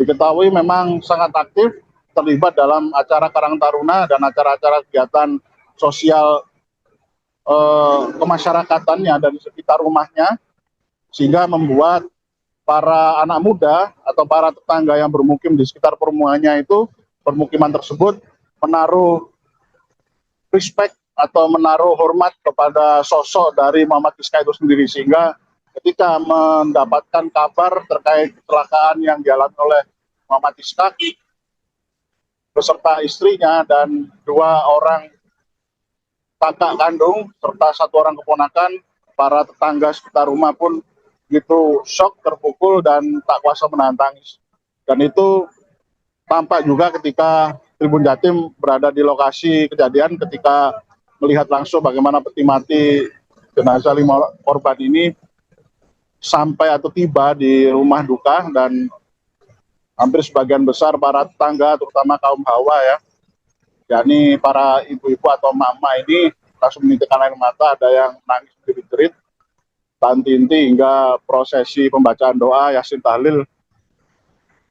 diketahui memang sangat aktif terlibat dalam acara Karang Taruna dan acara-acara kegiatan sosial kemasyarakatan yang ada di sekitar rumahnya, sehingga membuat para anak muda atau para tetangga yang bermukim di sekitar permukiman tersebut menaruh respect atau menaruh hormat kepada sosok dari Muhammad Iska itu sendiri, sehingga ketika mendapatkan kabar terkait kecelakaan yang dialami oleh Muhammad Iska beserta istrinya dan 2 orang kakak kandung serta 1 orang keponakan, para tetangga sekitar rumah pun begitu shock, terpukul, dan tak kuasa menahan tangis. Dan itu tampak juga ketika Tribun Jatim berada di lokasi kejadian, ketika melihat langsung bagaimana peti mati jenazah 5 korban ini sampai atau tiba di rumah duka, dan hampir sebagian besar para tetangga, terutama kaum hawa ya, yakni para ibu-ibu atau mama ini langsung menitikkan air mata, ada yang nangis jerit-jerit, tanti-inti, hingga prosesi pembacaan doa Yasin Tahlil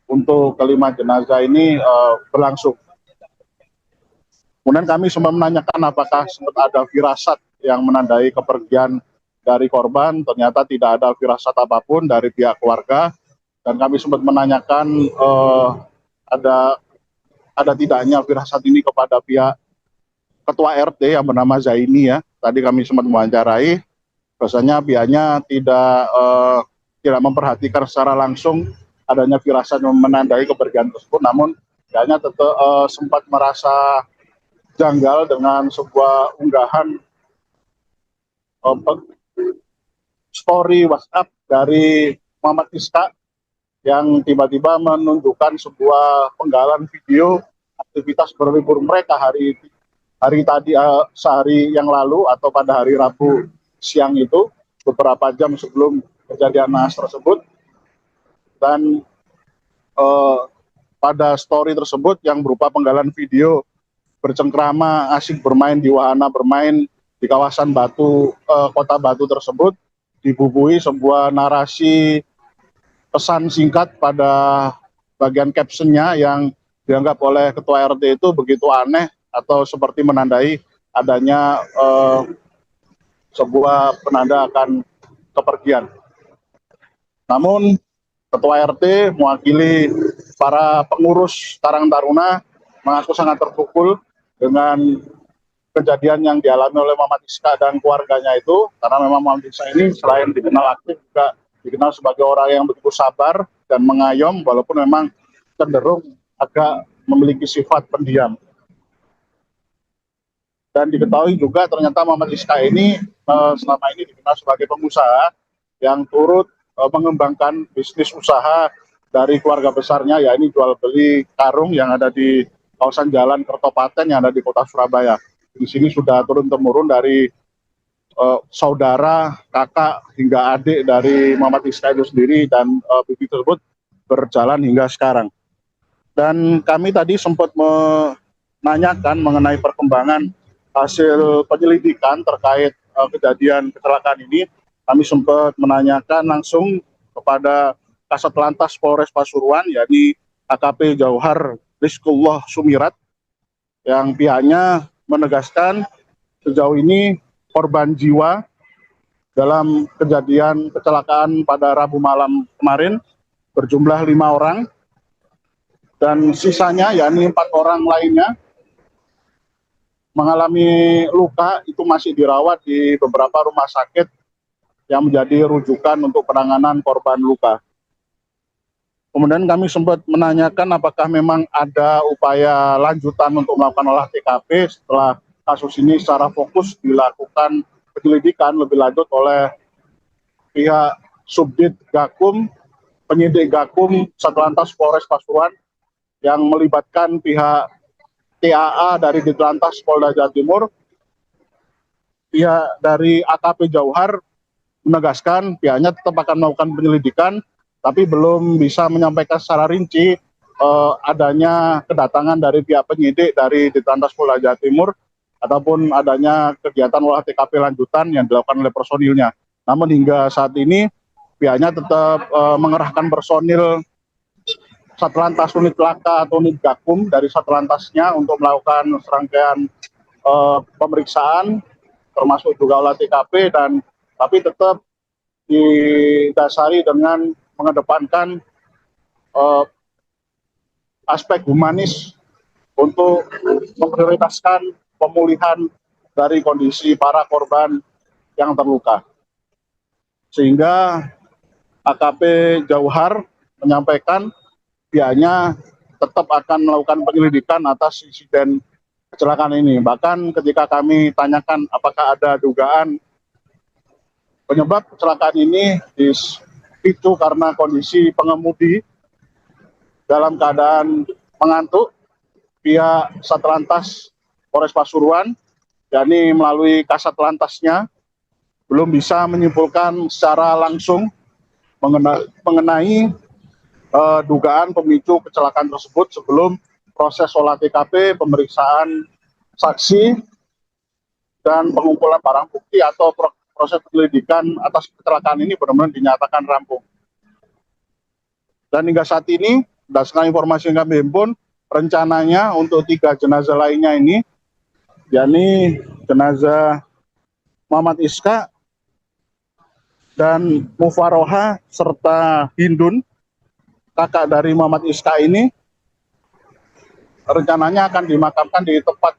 untuk kelima jenazah ini berlangsung. Kemudian kami sempat menanyakan apakah sempat ada firasat yang menandai kepergian dari korban. Ternyata tidak ada firasat apapun dari pihak keluarga, dan kami sempat menanyakan ada tidaknya firasat ini kepada pihak Ketua RT yang bernama Zaini ya. Tadi kami sempat mewawancarai, rasanya pihaknya tidak memperhatikan secara langsung adanya firasat yang menandai kepergian tersebut, namun pihaknya tetap sempat merasa janggal dengan sebuah unggahan story WhatsApp dari Muhammad Iska yang tiba-tiba menunjukkan sebuah penggalan video aktivitas berlibur mereka hari tadi, sehari yang lalu atau pada hari Rabu siang itu, beberapa jam sebelum kejadian naas tersebut. Dan pada story tersebut yang berupa penggalan video bercengkrama asik bermain di wahana bermain di kawasan Batu, kota Batu tersebut, dibubuhi sebuah narasi pesan singkat pada bagian captionnya yang dianggap oleh Ketua RT itu begitu aneh atau seperti menandai adanya sebuah penanda akan kepergian. Namun Ketua RT mewakili para pengurus Karang Taruna mengaku sangat terpukul dengan kejadian yang dialami oleh Muhammad Iska dan keluarganya itu, karena memang Muhammad Iska ini selain dikenal aktif juga dikenal sebagai orang yang begitu sabar dan mengayom, walaupun memang cenderung agak memiliki sifat pendiam. Dan diketahui juga ternyata Muhammad Iska ini selama ini dikenal sebagai pengusaha yang turut mengembangkan bisnis usaha dari keluarga besarnya, yakni jual beli karung yang ada di kawasan Jalan Kertopaten yang ada di kota Surabaya. Di sini sudah turun-temurun dari saudara, kakak, hingga adik dari Muhammad Iska itu sendiri, dan bisnis tersebut berjalan hingga sekarang. Dan kami tadi sempat menanyakan mengenai perkembangan hasil penyelidikan terkait kejadian kecelakaan ini. Kami sempat menanyakan langsung kepada Kasat Lantas Polres Pasuruan, yakni AKP Jauhar Rizkullah Sumirat, yang pihaknya menegaskan sejauh ini korban jiwa dalam kejadian kecelakaan pada Rabu malam kemarin berjumlah 5 orang, dan sisanya yakni 4 orang lainnya mengalami luka, itu masih dirawat di beberapa rumah sakit yang menjadi rujukan untuk penanganan korban luka. Kemudian kami sempat menanyakan apakah memang ada upaya lanjutan untuk melakukan olah TKP setelah kasus ini secara fokus dilakukan penyelidikan lebih lanjut oleh pihak Subdit Gakum, penyidik Gakum Satlantas Polres Pasuruan yang melibatkan pihak TAA dari Ditlantas Polda Jawa Timur. Pihak dari AKP Jauhar menegaskan pihaknya tetap akan melakukan penyelidikan, tapi belum bisa menyampaikan secara rinci adanya kedatangan dari pihak penyidik dari Ditlantas Polda Jawa Timur ataupun adanya kegiatan olah TKP lanjutan yang dilakukan oleh personilnya. Namun hingga saat ini pihaknya tetap mengerahkan personil Satlantas Unit Laka atau Unit Gakum dari Satlantasnya untuk melakukan serangkaian pemeriksaan, termasuk juga olah TKP, tapi tetap didasari dengan mengedepankan aspek humanis untuk memprioritaskan pemulihan dari kondisi para korban yang terluka. Sehingga AKP Jauhar menyampaikan pihaknya tetap akan melakukan penyelidikan atas insiden kecelakaan ini. Bahkan ketika kami tanyakan apakah ada dugaan penyebab kecelakaan ini dipicu karena kondisi pengemudi dalam keadaan mengantuk, pihak Satlantas Polres Pasuruan, yakni melalui Kasat Lantasnya, belum bisa menyimpulkan secara langsung mengenai dugaan pemicu kecelakaan tersebut sebelum proses olah TKP, pemeriksaan saksi, dan pengumpulan barang bukti atau proses penyelidikan atas kecelakaan ini benar-benar dinyatakan rampung. Dan hingga saat ini, berdasarkan informasi yang kami himpun, rencananya untuk 3 jenazah lainnya ini, yakni jenazah Muhammad Iska dan Mufaroha serta Hindun, kakak dari Muhammad Iska ini, rencananya akan dimakamkan di tempat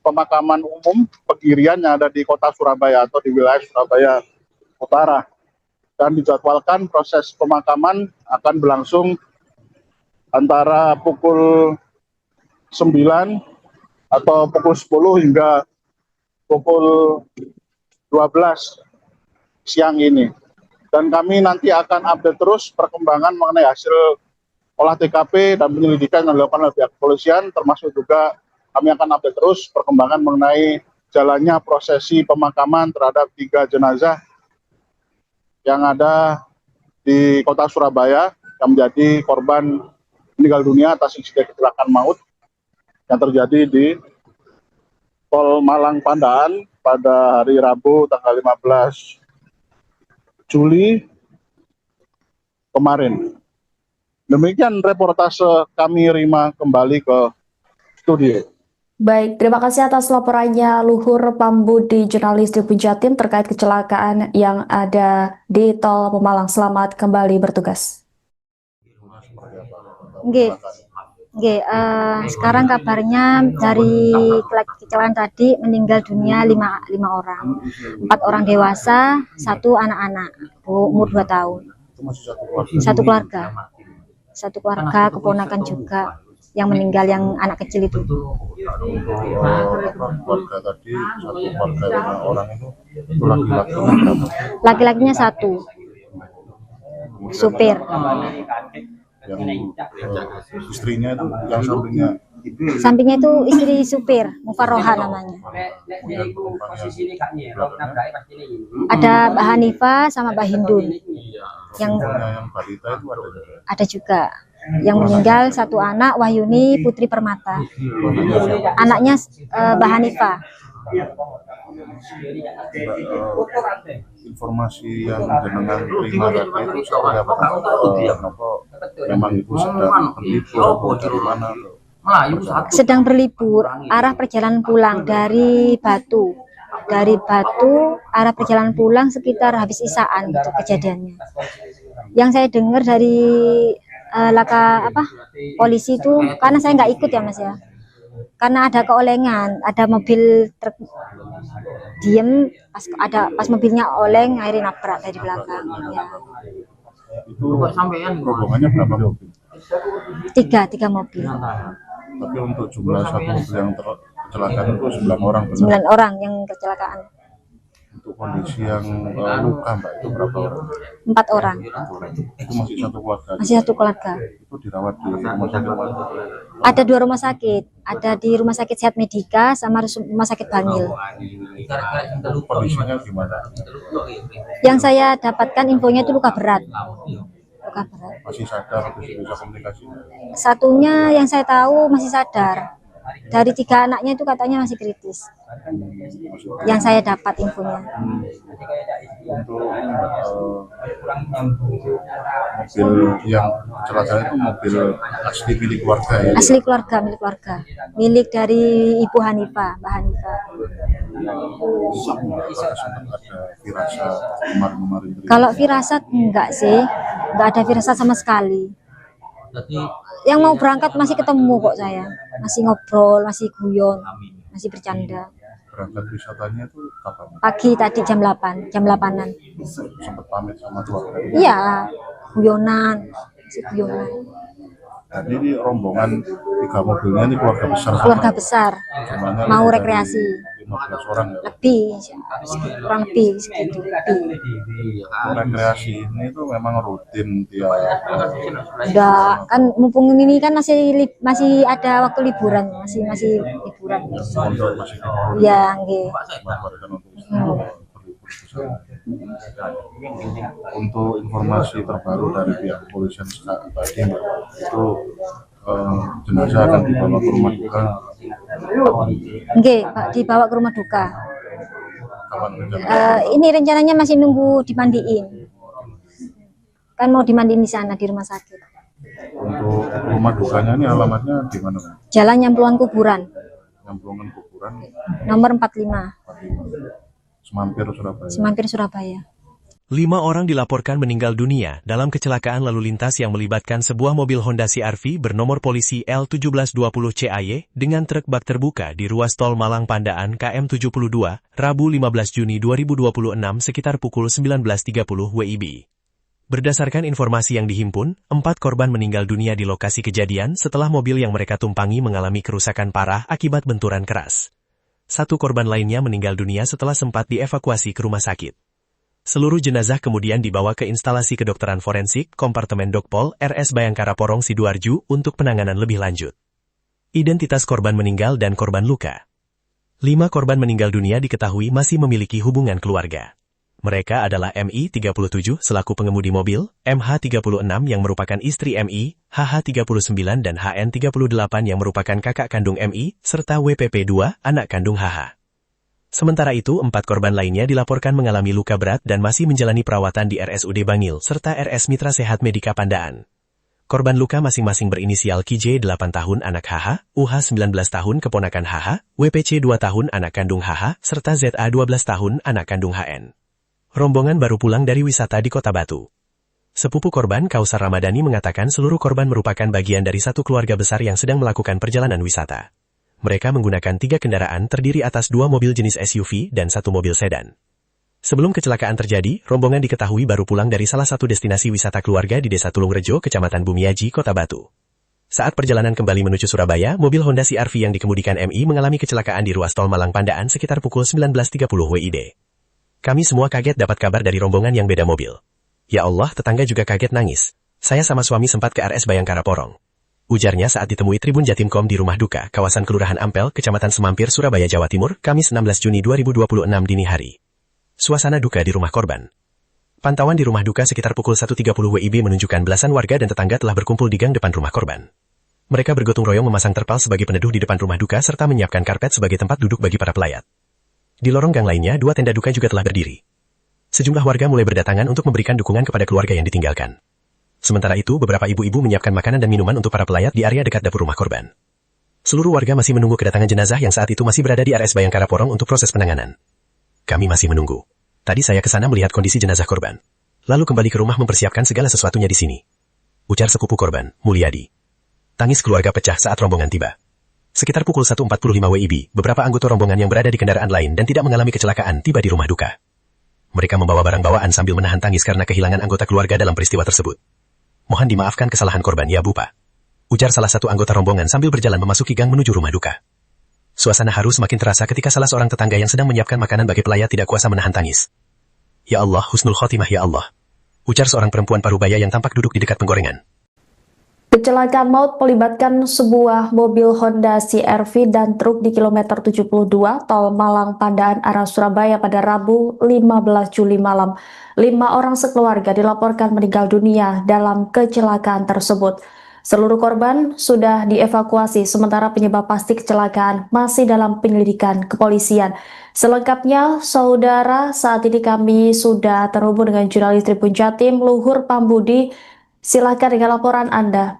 pemakaman umum Pegirian yang ada di kota Surabaya atau di wilayah Surabaya Utara. Dan dijadwalkan proses pemakaman akan berlangsung antara pukul 9 atau pukul 10 hingga pukul 12 siang ini. Dan kami nanti akan update terus perkembangan mengenai hasil olah TKP dan penyelidikan yang dilakukan oleh pihak kepolisian, termasuk juga kami akan update terus perkembangan mengenai jalannya prosesi pemakaman terhadap 3 jenazah yang ada di kota Surabaya yang menjadi korban meninggal dunia atas insiden kecelakaan maut yang terjadi di Tol Malang Pandaan pada hari Rabu tanggal 15 Juli kemarin. Demikian reportase kami, Rima, kembali ke studio. Baik, terima kasih atas laporannya Luhur Pambudi, jurnalis di Jatim terkait kecelakaan yang ada di Tol Pemalang. Selamat kembali bertugas. Sekarang kabarnya dari kecelakaan tadi meninggal dunia 5 orang, 4 orang dewasa, 1 anak-anak umur 2 tahun. Satu keluarga, keponakan juga yang meninggal, yang anak kecil itu. Keluarga tadi, satu keluarga 5 orang itu laki-laki. Laki-lakinya 1, supir. Yang istrinya itu yang sampingnya itu istri supir, Mufaroha namanya. Ada Mbak Hanifah sama Mbak Hindun. Yang balita itu ada juga. Yang meninggal 1 anak, Wahyuni Putri Permata. Anaknya Mbak Hanifah. Informasi yang jenengan terima tadi itu seperti apa? Memang itu sedang berlibur dari mana? Sedang berlibur, arah perjalanan pulang dari Batu. Dari Batu, arah perjalanan pulang sekitar habis isaan gitu kejadiannya. Yang saya dengar dari polisi itu, karena saya nggak ikut ya Mas ya. Karena ada keolengan, ada mobil truk diem, pas mobilnya oleng, akhirnya nabrak dari belakang. Ya. Itu rombongannya berapa mobil? 3 mobil. Tapi untuk jumlah satu mobil yang kecelakaan itu 9 orang. 9 orang yang kecelakaan. Untuk kondisi yang luka, Mbak, itu berapa orang? 4 orang. Itu masih satu keluarga. Masih satu keluarga. Itu dirawat di rumah sakit mana? Ada 2 rumah sakit. Ada di Rumah Sakit Sehat Medika sama Rumah Sakit Bangil. Kondisinya gimana? Yang saya dapatkan infonya itu luka berat. Luka berat. Masih sadar, bisa komunikasi? Satunya yang saya tahu masih sadar. Dari 3 anaknya itu katanya masih kritis. Yang saya dapat infonya. Untuk Mobil yang kecelakaan itu mobil asli milik keluarga ya? Asli keluarga, milik keluarga. Milik dari Ibu Hanifah, Mbak Hanifah. Sempat ada firasat kemarin-kemarin? Kalau firasat enggak sih, enggak ada firasat sama sekali. Yang mau berangkat masih ketemu kok saya, masih ngobrol, masih guyon, masih bercanda. Berangkat wisatanya itu kapan? Pagi tadi jam 8-an. Sempat pamit sama keluarga? Iya, guyonan, masih guyonan. Jadi ini rombongan 3 mobilnya ini keluarga besar? Keluarga besar, Jumlahnya mau lebih rekreasi. dari 15 orang ya? Lebih, kurang lebih segitu. Rekreasi ini tuh memang rutin tiap Udah kan mumpung ini kan masih ada waktu liburan, masih liburan. pondok masih Iya, nggih. dimanfaatkan untuk berlibur ke sana. Untuk informasi terbaru dari pihak kepolisian tadi Mbak, itu jenazah akan dibawa ke rumah duka Nggih, Pak, dibawa ke rumah duka. kapan rencananya? Ini rencananya masih nunggu dimandiin. Kan mau dimandiin di sana di rumah sakit. Untuk rumah dukanya ini alamatnya di mana? Jalan Nyamplungan Kuburan, Nyamplungan Kuburan nomor 45, 45, Semampir, Surabaya. Semampir, Surabaya. 5 orang dilaporkan meninggal dunia dalam kecelakaan lalu lintas yang melibatkan sebuah mobil Honda CR-V bernomor polisi L1720CAY dengan truk bak terbuka di ruas tol Malang Pandaan KM 72, Rabu 15 Juni 2026 sekitar pukul 19.30 WIB. Berdasarkan informasi yang dihimpun, 4 korban meninggal dunia di lokasi kejadian setelah mobil yang mereka tumpangi mengalami kerusakan parah akibat benturan keras. 1 korban lainnya meninggal dunia setelah sempat dievakuasi ke rumah sakit. Seluruh jenazah kemudian dibawa ke instalasi kedokteran forensik Kompartemen Dokpol RS Bayangkara Porong Sidoarjo untuk penanganan lebih lanjut. Identitas korban meninggal dan korban luka. 5 korban meninggal dunia diketahui masih memiliki hubungan keluarga. Mereka adalah MI 37 selaku pengemudi mobil, MH 36 yang merupakan istri MI, HH 39 dan HN 38 yang merupakan kakak kandung MI, serta WPP 2 anak kandung HH. Sementara itu, 4 korban lainnya dilaporkan mengalami luka berat dan masih menjalani perawatan di RSUD Bangil serta RS Mitra Sehat Medika Pandaan. Korban luka masing-masing berinisial KJ 8 tahun anak HH, UH 19 tahun keponakan HH, WPC 2 tahun anak kandung HH, serta ZA 12 tahun anak kandung HN. Rombongan baru pulang dari wisata di Kota Batu. Sepupu korban Kausar Ramadhani mengatakan seluruh korban merupakan bagian dari satu keluarga besar yang sedang melakukan perjalanan wisata. Mereka menggunakan 3 kendaraan terdiri atas 2 mobil jenis SUV dan 1 mobil sedan. Sebelum kecelakaan terjadi, rombongan diketahui baru pulang dari salah satu destinasi wisata keluarga di Desa Tulungrejo, Kecamatan Bumiaji, Kota Batu. Saat perjalanan kembali menuju Surabaya, mobil Honda CR-V yang dikemudikan MI mengalami kecelakaan di ruas tol Malang Pandaan sekitar pukul 19.30 WIB. Kami semua kaget dapat kabar dari rombongan yang beda mobil. Ya Allah, tetangga juga kaget nangis. Saya sama suami sempat ke RS Bayangkara Porong. Ujarnya saat ditemui Tribun Jatimkom di rumah duka, kawasan Kelurahan Ampel, Kecamatan Semampir, Surabaya, Jawa Timur, Kamis 16 Juni 2026 dini hari. Suasana duka di rumah korban. Pantauan di rumah duka sekitar pukul 1.30 WIB menunjukkan belasan warga dan tetangga telah berkumpul di gang depan rumah korban. Mereka bergotong royong memasang terpal sebagai peneduh di depan rumah duka serta menyiapkan karpet sebagai tempat duduk bagi para pelayat. Di lorong gang lainnya, 2 tenda duka juga telah berdiri. Sejumlah warga mulai berdatangan untuk memberikan dukungan kepada keluarga yang ditinggalkan. Sementara itu, beberapa ibu-ibu menyiapkan makanan dan minuman untuk para pelayat di area dekat dapur rumah korban. Seluruh warga masih menunggu kedatangan jenazah yang saat itu masih berada di RS Bayangkara Porong untuk proses penanganan. Kami masih menunggu. Tadi saya ke sana melihat kondisi jenazah korban. Lalu kembali ke rumah mempersiapkan segala sesuatunya di sini. Ujar sepupu korban, Mulyadi. Tangis keluarga pecah saat rombongan tiba. Sekitar pukul 1.45 WIB, beberapa anggota rombongan yang berada di kendaraan lain dan tidak mengalami kecelakaan tiba di rumah duka. Mereka membawa barang bawaan sambil menahan tangis karena kehilangan anggota keluarga dalam peristiwa tersebut. Mohon dimaafkan kesalahan korban ya Bu Pak. Ujar salah satu anggota rombongan sambil berjalan memasuki gang menuju rumah duka. Suasana haru semakin terasa ketika salah seorang tetangga yang sedang menyiapkan makanan bagi pelayat tidak kuasa menahan tangis. Ya Allah, husnul khotimah ya Allah. Ujar seorang perempuan parubaya yang tampak duduk di dekat penggorengan. Kecelakaan maut melibatkan sebuah mobil Honda CR-V dan truk di kilometer 72 tol Malang Pandaan arah Surabaya pada Rabu 15 Juli malam. 5 orang sekeluarga dilaporkan meninggal dunia dalam kecelakaan tersebut. Seluruh korban sudah dievakuasi, sementara penyebab pasti kecelakaan masih dalam penyelidikan kepolisian. Selengkapnya, saudara, saat ini kami sudah terhubung dengan jurnalis Tribun Jatim, Luhur Pambudi. Silakan dengan laporan Anda.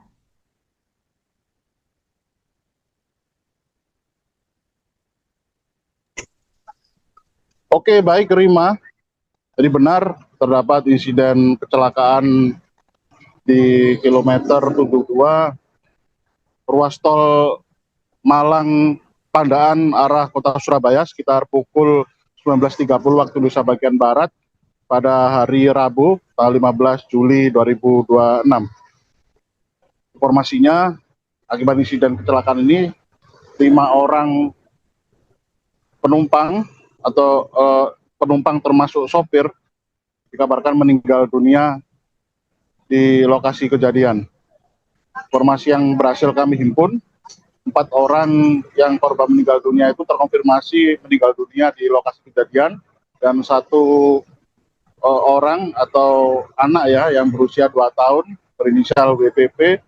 Oke, baik Rima. Jadi benar terdapat insiden kecelakaan di kilometer 72 ruas tol Malang Pandaan arah kota Surabaya sekitar pukul 19.30 waktu Indonesia bagian Barat pada hari Rabu tanggal 15 Juli 2026. Informasinya, akibat insiden kecelakaan ini 5 orang penumpang atau penumpang termasuk sopir dikabarkan meninggal dunia di lokasi kejadian. Informasi yang berhasil kami himpun, 4 orang yang korban meninggal dunia itu terkonfirmasi meninggal dunia di lokasi kejadian, dan 1 orang atau anak yang berusia 2 tahun berinisial WPP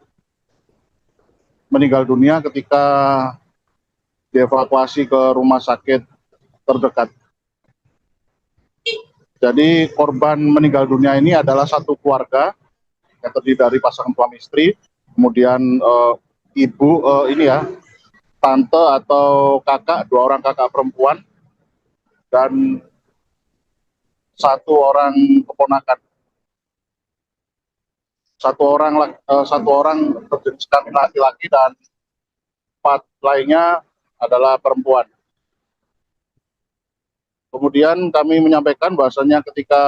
meninggal dunia ketika dievakuasi ke rumah sakit terdekat. Jadi korban meninggal dunia ini adalah satu keluarga yang terdiri dari pasangan suami istri, kemudian ibu tante atau kakak, 2 orang kakak perempuan, dan 1 orang keponakan. 1 orang berjenis kelamin laki-laki dan 4 lainnya adalah perempuan. Kemudian kami menyampaikan bahwasannya ketika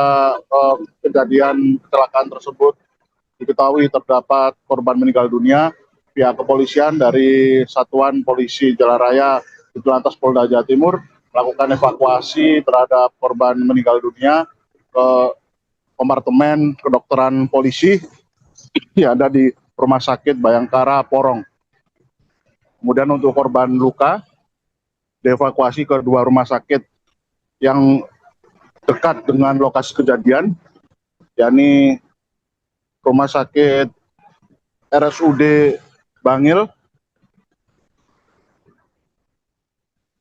kejadian kecelakaan tersebut diketahui terdapat korban meninggal dunia, pihak kepolisian dari Satuan Polisi Jalan Raya Ditelantas Polda Jawa Timur melakukan evakuasi terhadap korban meninggal dunia ke kompartemen kedokteran polisi yang ada di Rumah Sakit Bayangkara Porong. Kemudian untuk korban luka dievakuasi ke 2 rumah sakit yang dekat dengan lokasi kejadian, yakni Rumah Sakit RSUD Bangil.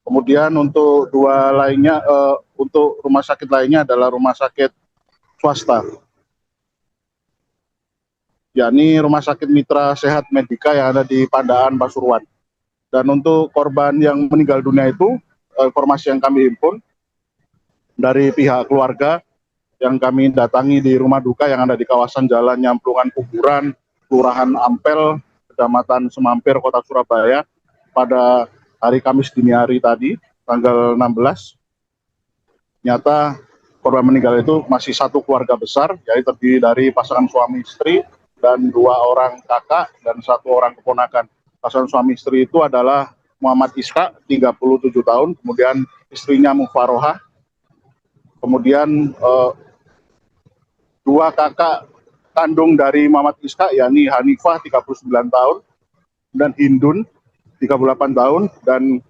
Kemudian untuk 2 lainnya, untuk rumah sakit lainnya adalah rumah sakit swasta, yakni Rumah Sakit Mitra Sehat Medika yang ada di Pandaan, Pasuruan. Dan untuk korban yang meninggal dunia itu, informasi yang kami himpun dari pihak keluarga yang kami datangi di rumah duka yang ada di kawasan Jalan Nyamplungan Kuburan, Kelurahan Ampel, Kecamatan Semampir, Kota Surabaya, pada hari Kamis dini hari tadi, tanggal 16. Ternyata korban meninggal itu masih 1 keluarga besar, yaitu terdiri dari pasangan suami istri dan 2 orang kakak dan 1 orang keponakan. Pasangan suami istri itu adalah Muhammad Iska, 37 tahun, kemudian istrinya Mufarohah, kemudian 2 kakak kandung dari Muhammad Iska, yakni Hanifah 39 tahun dan Hindun 38 tahun, dan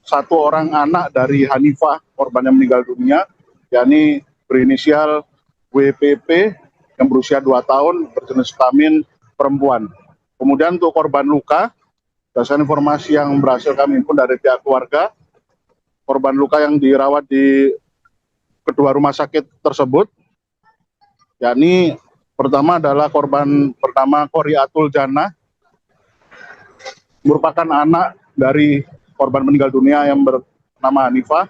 1 orang anak dari Hanifah korban yang meninggal dunia, yakni berinisial WPP yang berusia 2 tahun berjenis kelamin perempuan. Kemudian untuk korban luka, berdasarkan informasi yang berhasil kami himpun dari pihak keluarga, korban luka yang dirawat di kedua rumah sakit tersebut, yakni pertama adalah korban pertama Qoriatul Jannah, merupakan anak dari korban meninggal dunia yang bernama Hanifah.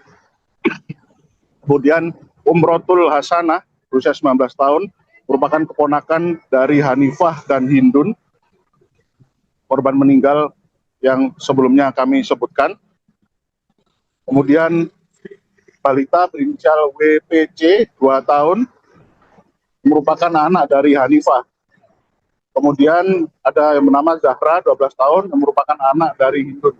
Kemudian Umrotul Hasanah, berusia 19 tahun, merupakan keponakan dari Hanifah dan Hindun, korban meninggal yang sebelumnya kami sebutkan. Kemudian balita berinisial WPC 2 tahun, merupakan anak dari Hanifah. Kemudian ada yang bernama Zahra 12 tahun yang merupakan anak dari Hindun.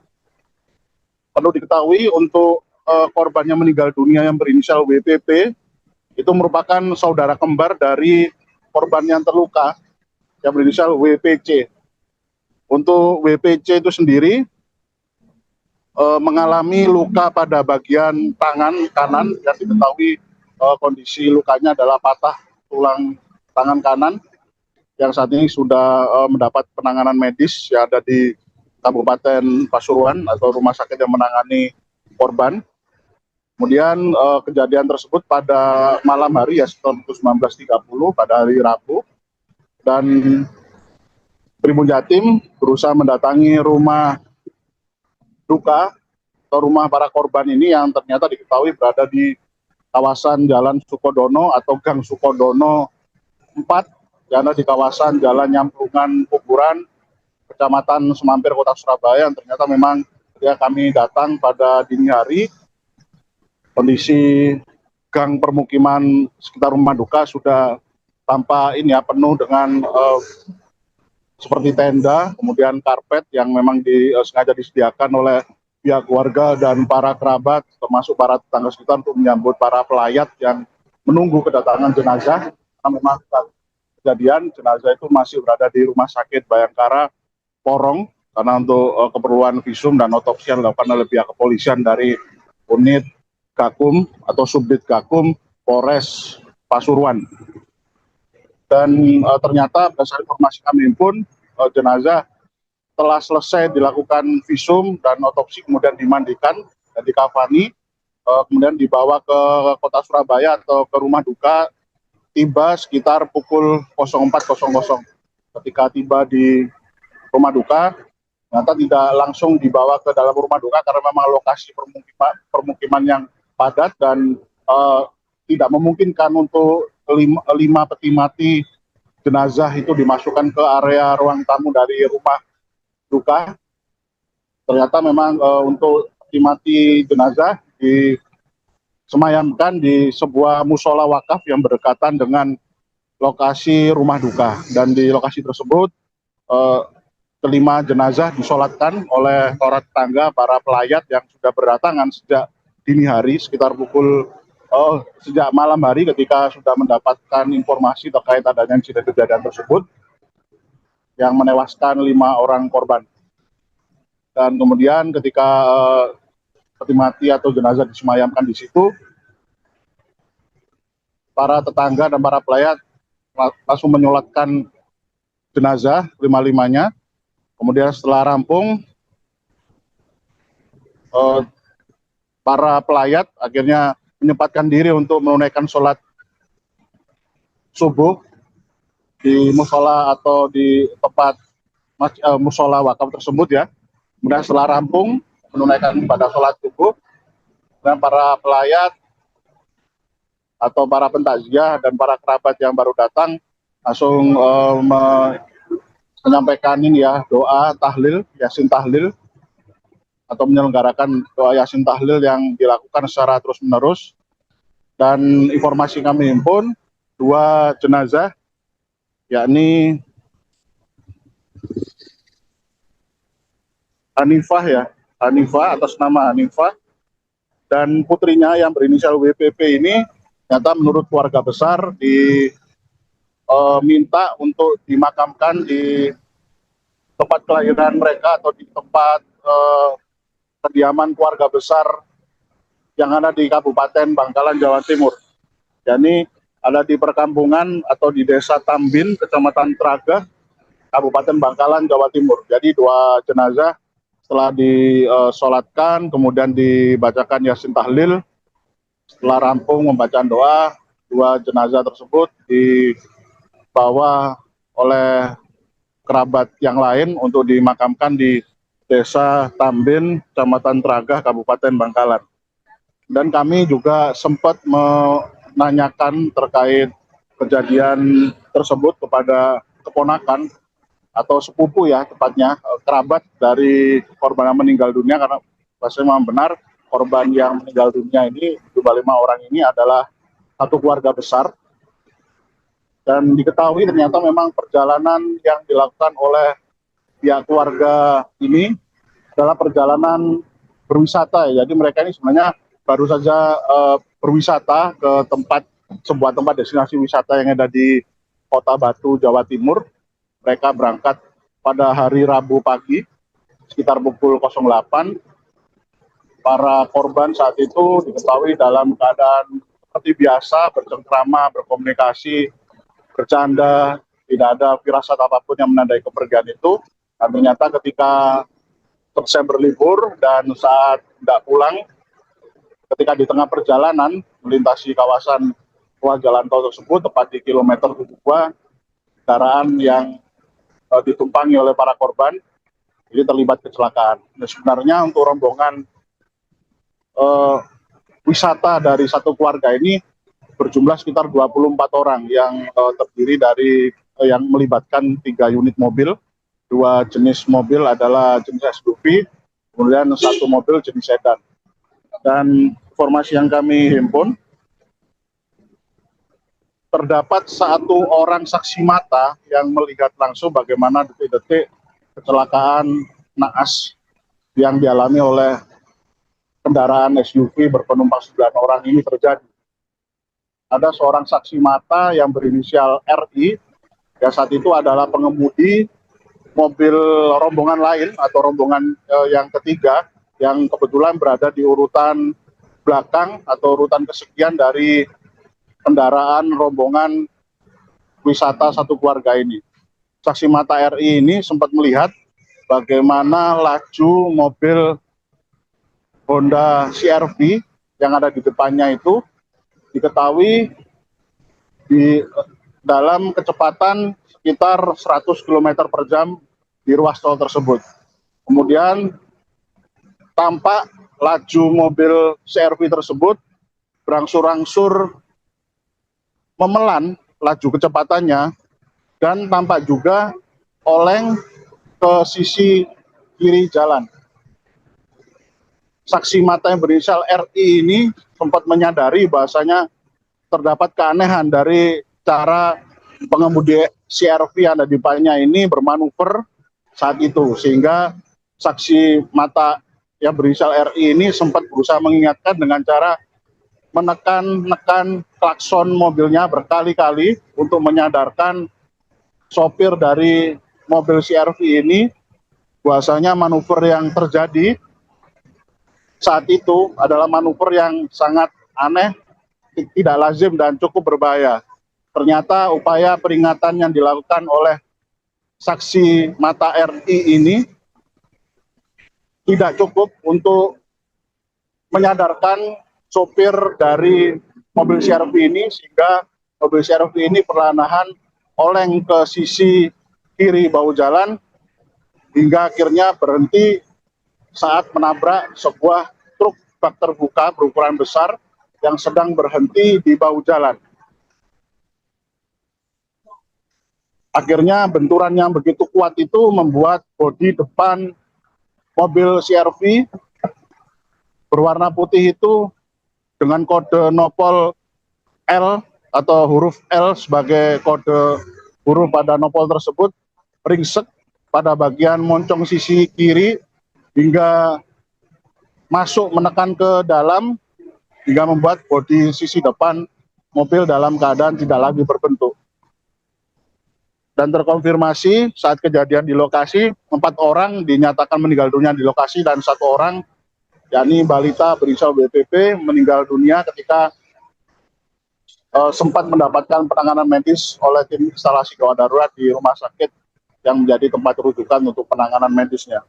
Perlu diketahui untuk korban yang meninggal dunia yang berinisial WPP itu merupakan saudara kembar dari korban yang terluka yang berinisial WPC. Untuk WPC itu sendiri mengalami luka pada bagian tangan kanan yang diketahui kondisi lukanya adalah patah tulang tangan kanan yang saat ini sudah mendapat penanganan medis yang ada di Kabupaten Pasuruan atau rumah sakit yang menangani korban. Kemudian kejadian tersebut pada malam hari ya sekitar pukul 19.30 pada hari Rabu, dan Tribun Jatim berusaha mendatangi rumah duka atau rumah para korban ini yang ternyata diketahui berada di kawasan Jalan Sukodono atau Gang Sukodono 4, yang ada di kawasan Jalan Nyamplungan Kuburan, Kecamatan Semampir, Kota Surabaya. Yang ternyata memang ya kami datang pada dini hari, kondisi gang permukiman sekitar rumah duka sudah tampak ini ya penuh dengan seperti tenda, kemudian karpet yang memang sengaja disediakan oleh pihak keluarga dan para kerabat, termasuk para tetangga sekitar untuk menyambut para pelayat yang menunggu kedatangan jenazah. Karena memang kejadian jenazah itu masih berada di Rumah Sakit Bayangkara Porong, karena untuk keperluan visum dan otopsi yang dilakukan oleh pihak kepolisian dari unit Gakum atau Subdit Gakum Polres Pasuruan. Dan ternyata berdasarkan informasi kami pun jenazah telah selesai dilakukan visum dan otopsi, kemudian dimandikan dan dikafani, kemudian dibawa ke Kota Surabaya atau ke rumah duka, tiba sekitar pukul 04.00. Ketika tiba di rumah duka, ternyata tidak langsung dibawa ke dalam rumah duka karena memang lokasi permukiman yang padat dan tidak memungkinkan untuk 5 peti mati jenazah itu dimasukkan ke area ruang tamu dari rumah duka. Ternyata memang untuk peti mati jenazah disemayamkan di sebuah musola wakaf yang berdekatan dengan lokasi rumah duka, dan di lokasi tersebut kelima jenazah disolatkan oleh para tetangga, para pelayat yang sudah berdatangan sejak dini hari sekitar sejak malam hari ketika sudah mendapatkan informasi terkait adanya insiden kejadian tersebut yang menewaskan 5 orang korban. Dan kemudian ketika peti mati atau jenazah disemayamkan di situ, para tetangga dan para pelayat langsung menyolatkan jenazah 5-limanya. Kemudian setelah rampung, para pelayat akhirnya menyempatkan diri untuk menunaikan sholat subuh di musola atau di tempat musola wakaf tersebut ya. Kemudian setelah rampung menunaikan ibadah sholat subuh, dan para pelayat atau para pentakziah dan para kerabat yang baru datang langsung menyampaikan ini ya, doa tahlil, yasin tahlil, atau menyelenggarakan doa yasin tahlil yang dilakukan secara terus-menerus. Dan informasi kami himpun 2 jenazah, yakni Hanifah atas nama Hanifah, dan putrinya yang berinisial WPP ini ternyata menurut keluarga besar diminta untuk dimakamkan di tempat kelahiran mereka atau di tempat kediaman keluarga besar yang ada di Kabupaten Bangkalan, Jawa Timur. Yani ada di perkampungan atau di Desa Tambin, Kecamatan Tragah, Kabupaten Bangkalan, Jawa Timur. Jadi 2 jenazah setelah disolatkan, kemudian dibacakan yasin tahlil, setelah rampung membacaan doa, 2 jenazah tersebut dibawa oleh kerabat yang lain untuk dimakamkan di Desa Tambin, Kecamatan Tragah, Kabupaten Bangkalan. Dan kami juga sempat menanyakan terkait kejadian tersebut kepada keponakan atau sepupu ya, tepatnya kerabat dari korban yang meninggal dunia, karena rasanya memang benar korban yang meninggal dunia ini, jumlah 5 orang ini adalah satu keluarga besar. Dan diketahui ternyata memang perjalanan yang dilakukan oleh pihak keluarga ini adalah perjalanan berwisata ya. Jadi mereka ini sebenarnya baru saja berwisata ke sebuah tempat destinasi wisata yang ada di Kota Batu, Jawa Timur. Mereka berangkat pada hari Rabu pagi sekitar pukul 08. Para korban saat itu diketahui dalam keadaan seperti biasa, bercengkrama, berkomunikasi, bercanda, tidak ada firasat apapun yang menandai kepergian itu. Dan ternyata ketika selesai berlibur dan saat tidak pulang, ketika di tengah perjalanan melintasi kawasan ruas jalan tol tersebut, tepat di kilometer 72, kendaraan yang ditumpangi oleh para korban ini terlibat kecelakaan. Nah, sebenarnya untuk rombongan wisata dari satu keluarga ini berjumlah sekitar 24 orang yang terdiri dari yang melibatkan 3 unit mobil, 2 jenis mobil adalah jenis SUV, kemudian 1 mobil jenis sedan. Dan informasi yang kami himpun, terdapat 1 orang saksi mata yang melihat langsung bagaimana detik-detik kecelakaan naas yang dialami oleh kendaraan SUV berpenumpang 9 orang ini terjadi. Ada seorang saksi mata yang berinisial RI, yang saat itu adalah pengemudi mobil rombongan lain atau rombongan yang ketiga, yang kebetulan berada di urutan belakang atau urutan kesekian dari kendaraan rombongan wisata satu keluarga ini. Saksi mata RI ini sempat melihat bagaimana laju mobil Honda CR-V yang ada di depannya itu diketahui di dalam kecepatan sekitar 100 km per jam di ruas tol tersebut. Kemudian tampak laju mobil CR-V tersebut berangsur-angsur memelan laju kecepatannya dan tampak juga oleng ke sisi kiri jalan. Saksi mata yang berinisial RI ini sempat menyadari bahasanya terdapat keanehan dari cara pengemudi CR-V yang ada di depannya ini bermanuver saat itu, sehingga saksi mata yang berinisial RI ini sempat berusaha mengingatkan dengan cara menekan klakson mobilnya berkali-kali untuk menyadarkan sopir dari mobil CR-V ini bahwasanya manuver yang terjadi saat itu adalah manuver yang sangat aneh, tidak lazim dan cukup berbahaya. Ternyata upaya peringatan yang dilakukan oleh saksi mata RI ini tidak cukup untuk menyadarkan sopir dari mobil CR-V ini, sehingga mobil CR-V ini perlahan oleng ke sisi kiri bahu jalan hingga akhirnya berhenti saat menabrak sebuah truk bak terbuka berukuran besar yang sedang berhenti di bahu jalan. Akhirnya benturan yang begitu kuat itu membuat bodi depan mobil CR-V berwarna putih itu dengan kode nopol L atau huruf L sebagai kode huruf pada nopol tersebut ringsek pada bagian moncong sisi kiri hingga masuk menekan ke dalam hingga membuat bodi sisi depan mobil dalam keadaan tidak lagi berbentuk. Dan terkonfirmasi saat kejadian di lokasi 4 orang dinyatakan meninggal dunia di lokasi dan 1 orang yakni balita berinisial BPP meninggal dunia ketika sempat mendapatkan penanganan medis oleh tim instalasi gawat darurat di rumah sakit yang menjadi tempat rujukan untuk penanganan medisnya.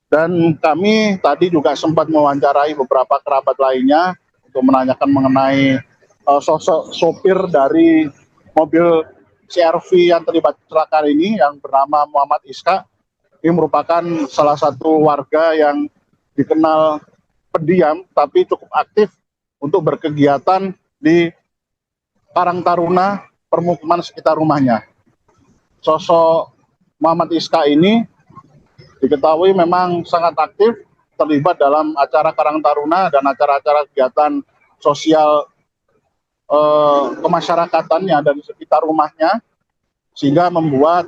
Dan kami tadi juga sempat mewawancarai beberapa kerabat lainnya untuk menanyakan mengenai sosok sopir dari mobil CR-V yang terlibat kecelakaan ini yang bernama Muhammad Iska. Ini merupakan salah satu warga yang dikenal pendiam tapi cukup aktif untuk berkegiatan di Karang Taruna, permukiman sekitar rumahnya. Sosok Muhammad Iska ini diketahui memang sangat aktif terlibat dalam acara Karang Taruna dan acara-acara kegiatan sosial kemasyarakatan yang ada di sekitar rumahnya, sehingga membuat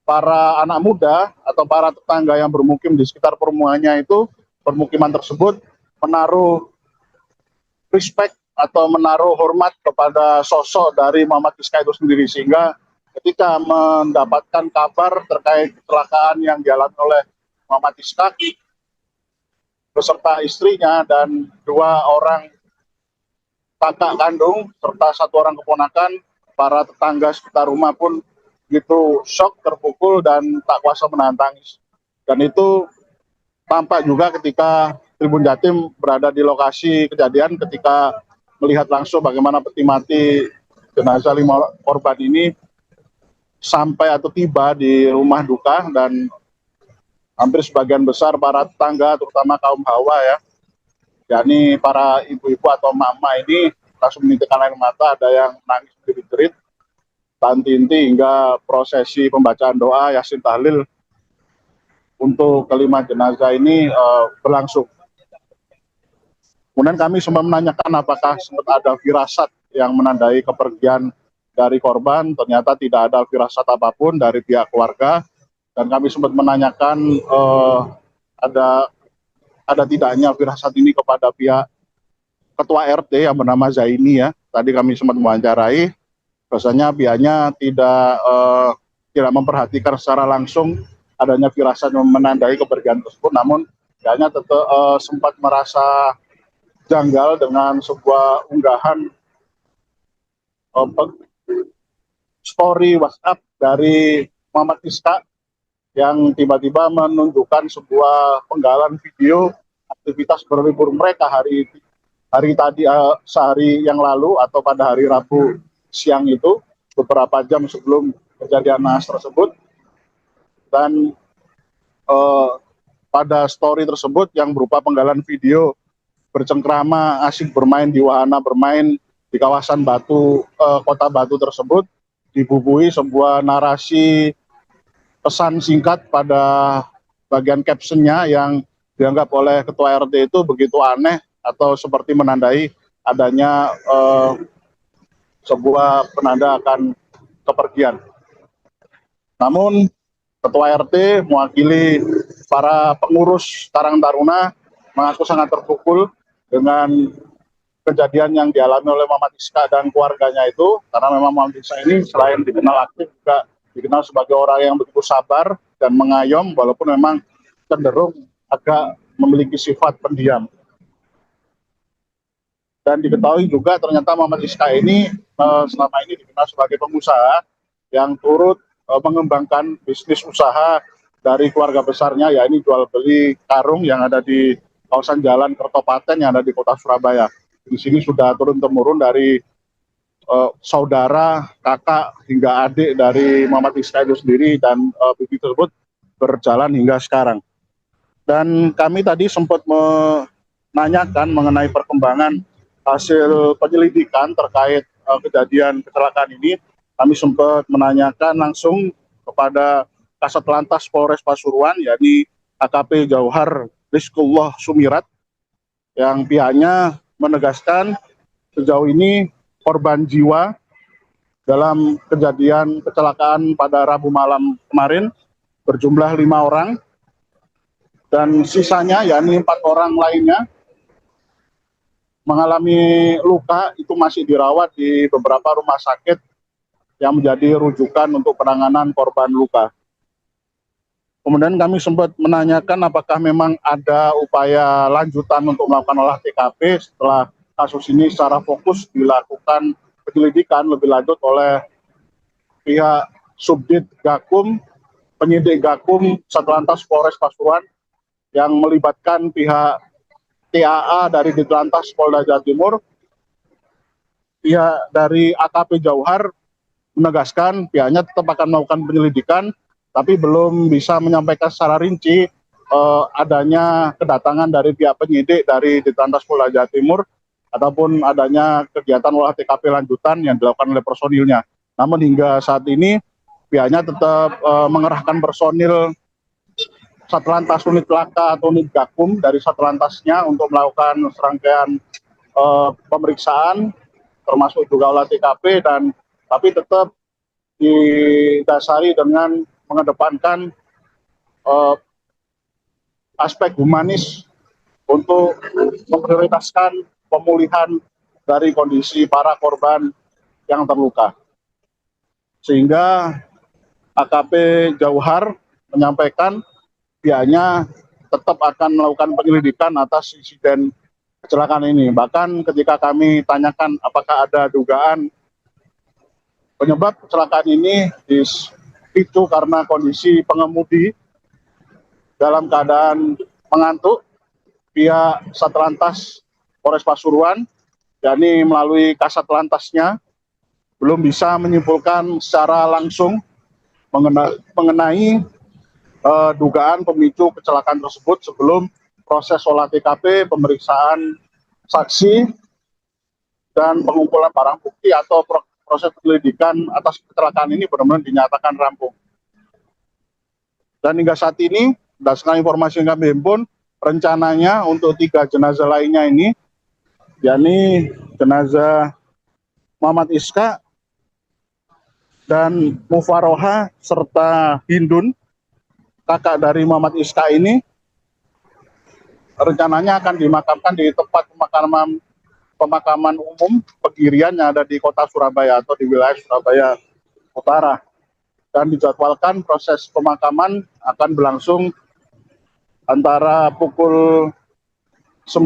para anak muda atau para tetangga yang bermukim di sekitar permukiman tersebut menaruh respect atau menaruh hormat kepada sosok dari Muhammad Iska itu sendiri, sehingga ketika mendapatkan kabar terkait kecelakaan yang dialami oleh Muhammad Iska beserta istrinya dan 2 orang kakak kandung serta 1 orang keponakan para tetangga sekitar rumah pun gitu shock, terpukul, dan tak kuasa menahan tangis. Dan itu tampak juga ketika Tribun Jatim berada di lokasi kejadian ketika melihat langsung bagaimana peti mati jenazah 5 korban ini sampai atau tiba di rumah duka, dan hampir sebagian besar para tetangga, terutama kaum hawa ya, yakni para ibu-ibu atau mama ini langsung menitikkan air mata, ada yang nangis jerit-jerit, tanti-inti, hingga prosesi pembacaan doa Yasin Tahlil untuk kelima jenazah ini berlangsung. Kemudian kami sempat menanyakan apakah sempat ada firasat yang menandai kepergian dari korban. Ternyata tidak ada firasat apapun dari pihak keluarga, dan kami sempat menanyakan ada tidaknya firasat ini kepada pihak ketua RT yang bernama Zaini ya. Tadi kami sempat mewawancarai, bahwasanya pihaknya tidak memperhatikan secara langsung adanya firasat yang menandai kepergian tersebut, namun pihaknya tetap sempat merasa janggal dengan sebuah unggahan story WhatsApp dari Muhammad Iska yang tiba-tiba menunjukkan sebuah penggalan video aktivitas berlibur mereka hari tadi, sehari yang lalu atau pada hari Rabu siang itu, beberapa jam sebelum kejadian naas tersebut. Dan pada story tersebut yang berupa penggalan video bercengkrama asik bermain di wahana bermain di kawasan kota Batu tersebut, dibubuhi sebuah narasi pesan singkat pada bagian captionnya yang dianggap oleh ketua RT itu begitu aneh atau seperti menandai adanya sebuah penanda akan kepergian. Namun ketua RT mewakili para pengurus Karang Taruna mengaku sangat terpukul dengan kejadian yang dialami oleh Muhammad Iska dan keluarganya itu, karena memang Muhammad Iska ini selain dikenal aktif juga dikenal sebagai orang yang begitu sabar dan mengayom, walaupun memang cenderung agak memiliki sifat pendiam. Dan diketahui juga ternyata Muhammad Iska ini selama ini dikenal sebagai pengusaha yang turut mengembangkan bisnis usaha dari keluarga besarnya, yakni jual beli karung yang ada di kawasan Jalan Kertopaten yang ada di kota Surabaya. Di sini sudah turun-temurun dari saudara, kakak, hingga adik dari Muhammad Iska itu sendiri, dan bisnis tersebut berjalan hingga sekarang. Dan kami tadi sempat menanyakan mengenai perkembangan hasil penyelidikan terkait kejadian kecelakaan ini. Kami sempat menanyakan langsung kepada Kasat Lantas Polres Pasuruan, yakni AKP Jauhar Rizkullah Sumirat, yang pihaknya menegaskan sejauh ini korban jiwa dalam kejadian kecelakaan pada Rabu malam kemarin berjumlah 5 orang, dan sisanya yakni 4 orang lainnya mengalami luka, itu masih dirawat di beberapa rumah sakit yang menjadi rujukan untuk penanganan korban luka. Kemudian kami sempat menanyakan apakah memang ada upaya lanjutan untuk melakukan olah TKP setelah kasus ini secara fokus dilakukan penyelidikan lebih lanjut oleh pihak Subdit Gakum, penyidik Gakum Satlantas Polres Pasuruan yang melibatkan pihak TAA dari Ditlantas Polda Jawa Timur. Pihak dari AKP Jauhar menegaskan pihaknya tetap akan melakukan penyelidikan, tapi belum bisa menyampaikan secara rinci adanya kedatangan dari pihak penyidik dari Ditlantas Polda Jawa Timur ataupun adanya kegiatan olah TKP lanjutan yang dilakukan oleh personilnya. Namun hingga saat ini pihaknya tetap mengerahkan personil Satlantas Unit Laka atau Unit Gakum dari Satlantasnya untuk melakukan serangkaian pemeriksaan, termasuk juga olah TKP, dan tapi tetap didasari dengan mengedepankan aspek humanis untuk memprioritaskan pemulihan dari kondisi para korban yang terluka. Sehingga AKP Jauhar menyampaikan pihaknya tetap akan melakukan penyelidikan atas insiden kecelakaan ini. Bahkan ketika kami tanyakan apakah ada dugaan Penyebab kecelakaan ini dipicu karena kondisi pengemudi dalam keadaan mengantuk. Pihak Satlantas Polres Pasuruan, yakni melalui Kasat Lantasnya, belum bisa menyimpulkan secara langsung mengenai dugaan pemicu kecelakaan tersebut sebelum proses olah TKP, pemeriksaan saksi, dan pengumpulan barang bukti atau proses penyelidikan atas kecelakaan ini benar-benar dinyatakan rampung. Dan hingga saat ini, berdasarkan informasi yang kami himpun, rencananya untuk 3 jenazah lainnya ini, yakni jenazah Muhammad Iska dan Mufaroha serta Hindun, kakak dari Muhammad Iska ini, rencananya akan dimakamkan di tempat pemakaman umum Pegirian yang ada di kota Surabaya atau di wilayah Surabaya Utara. Dan dijadwalkan proses pemakaman akan berlangsung antara pukul 9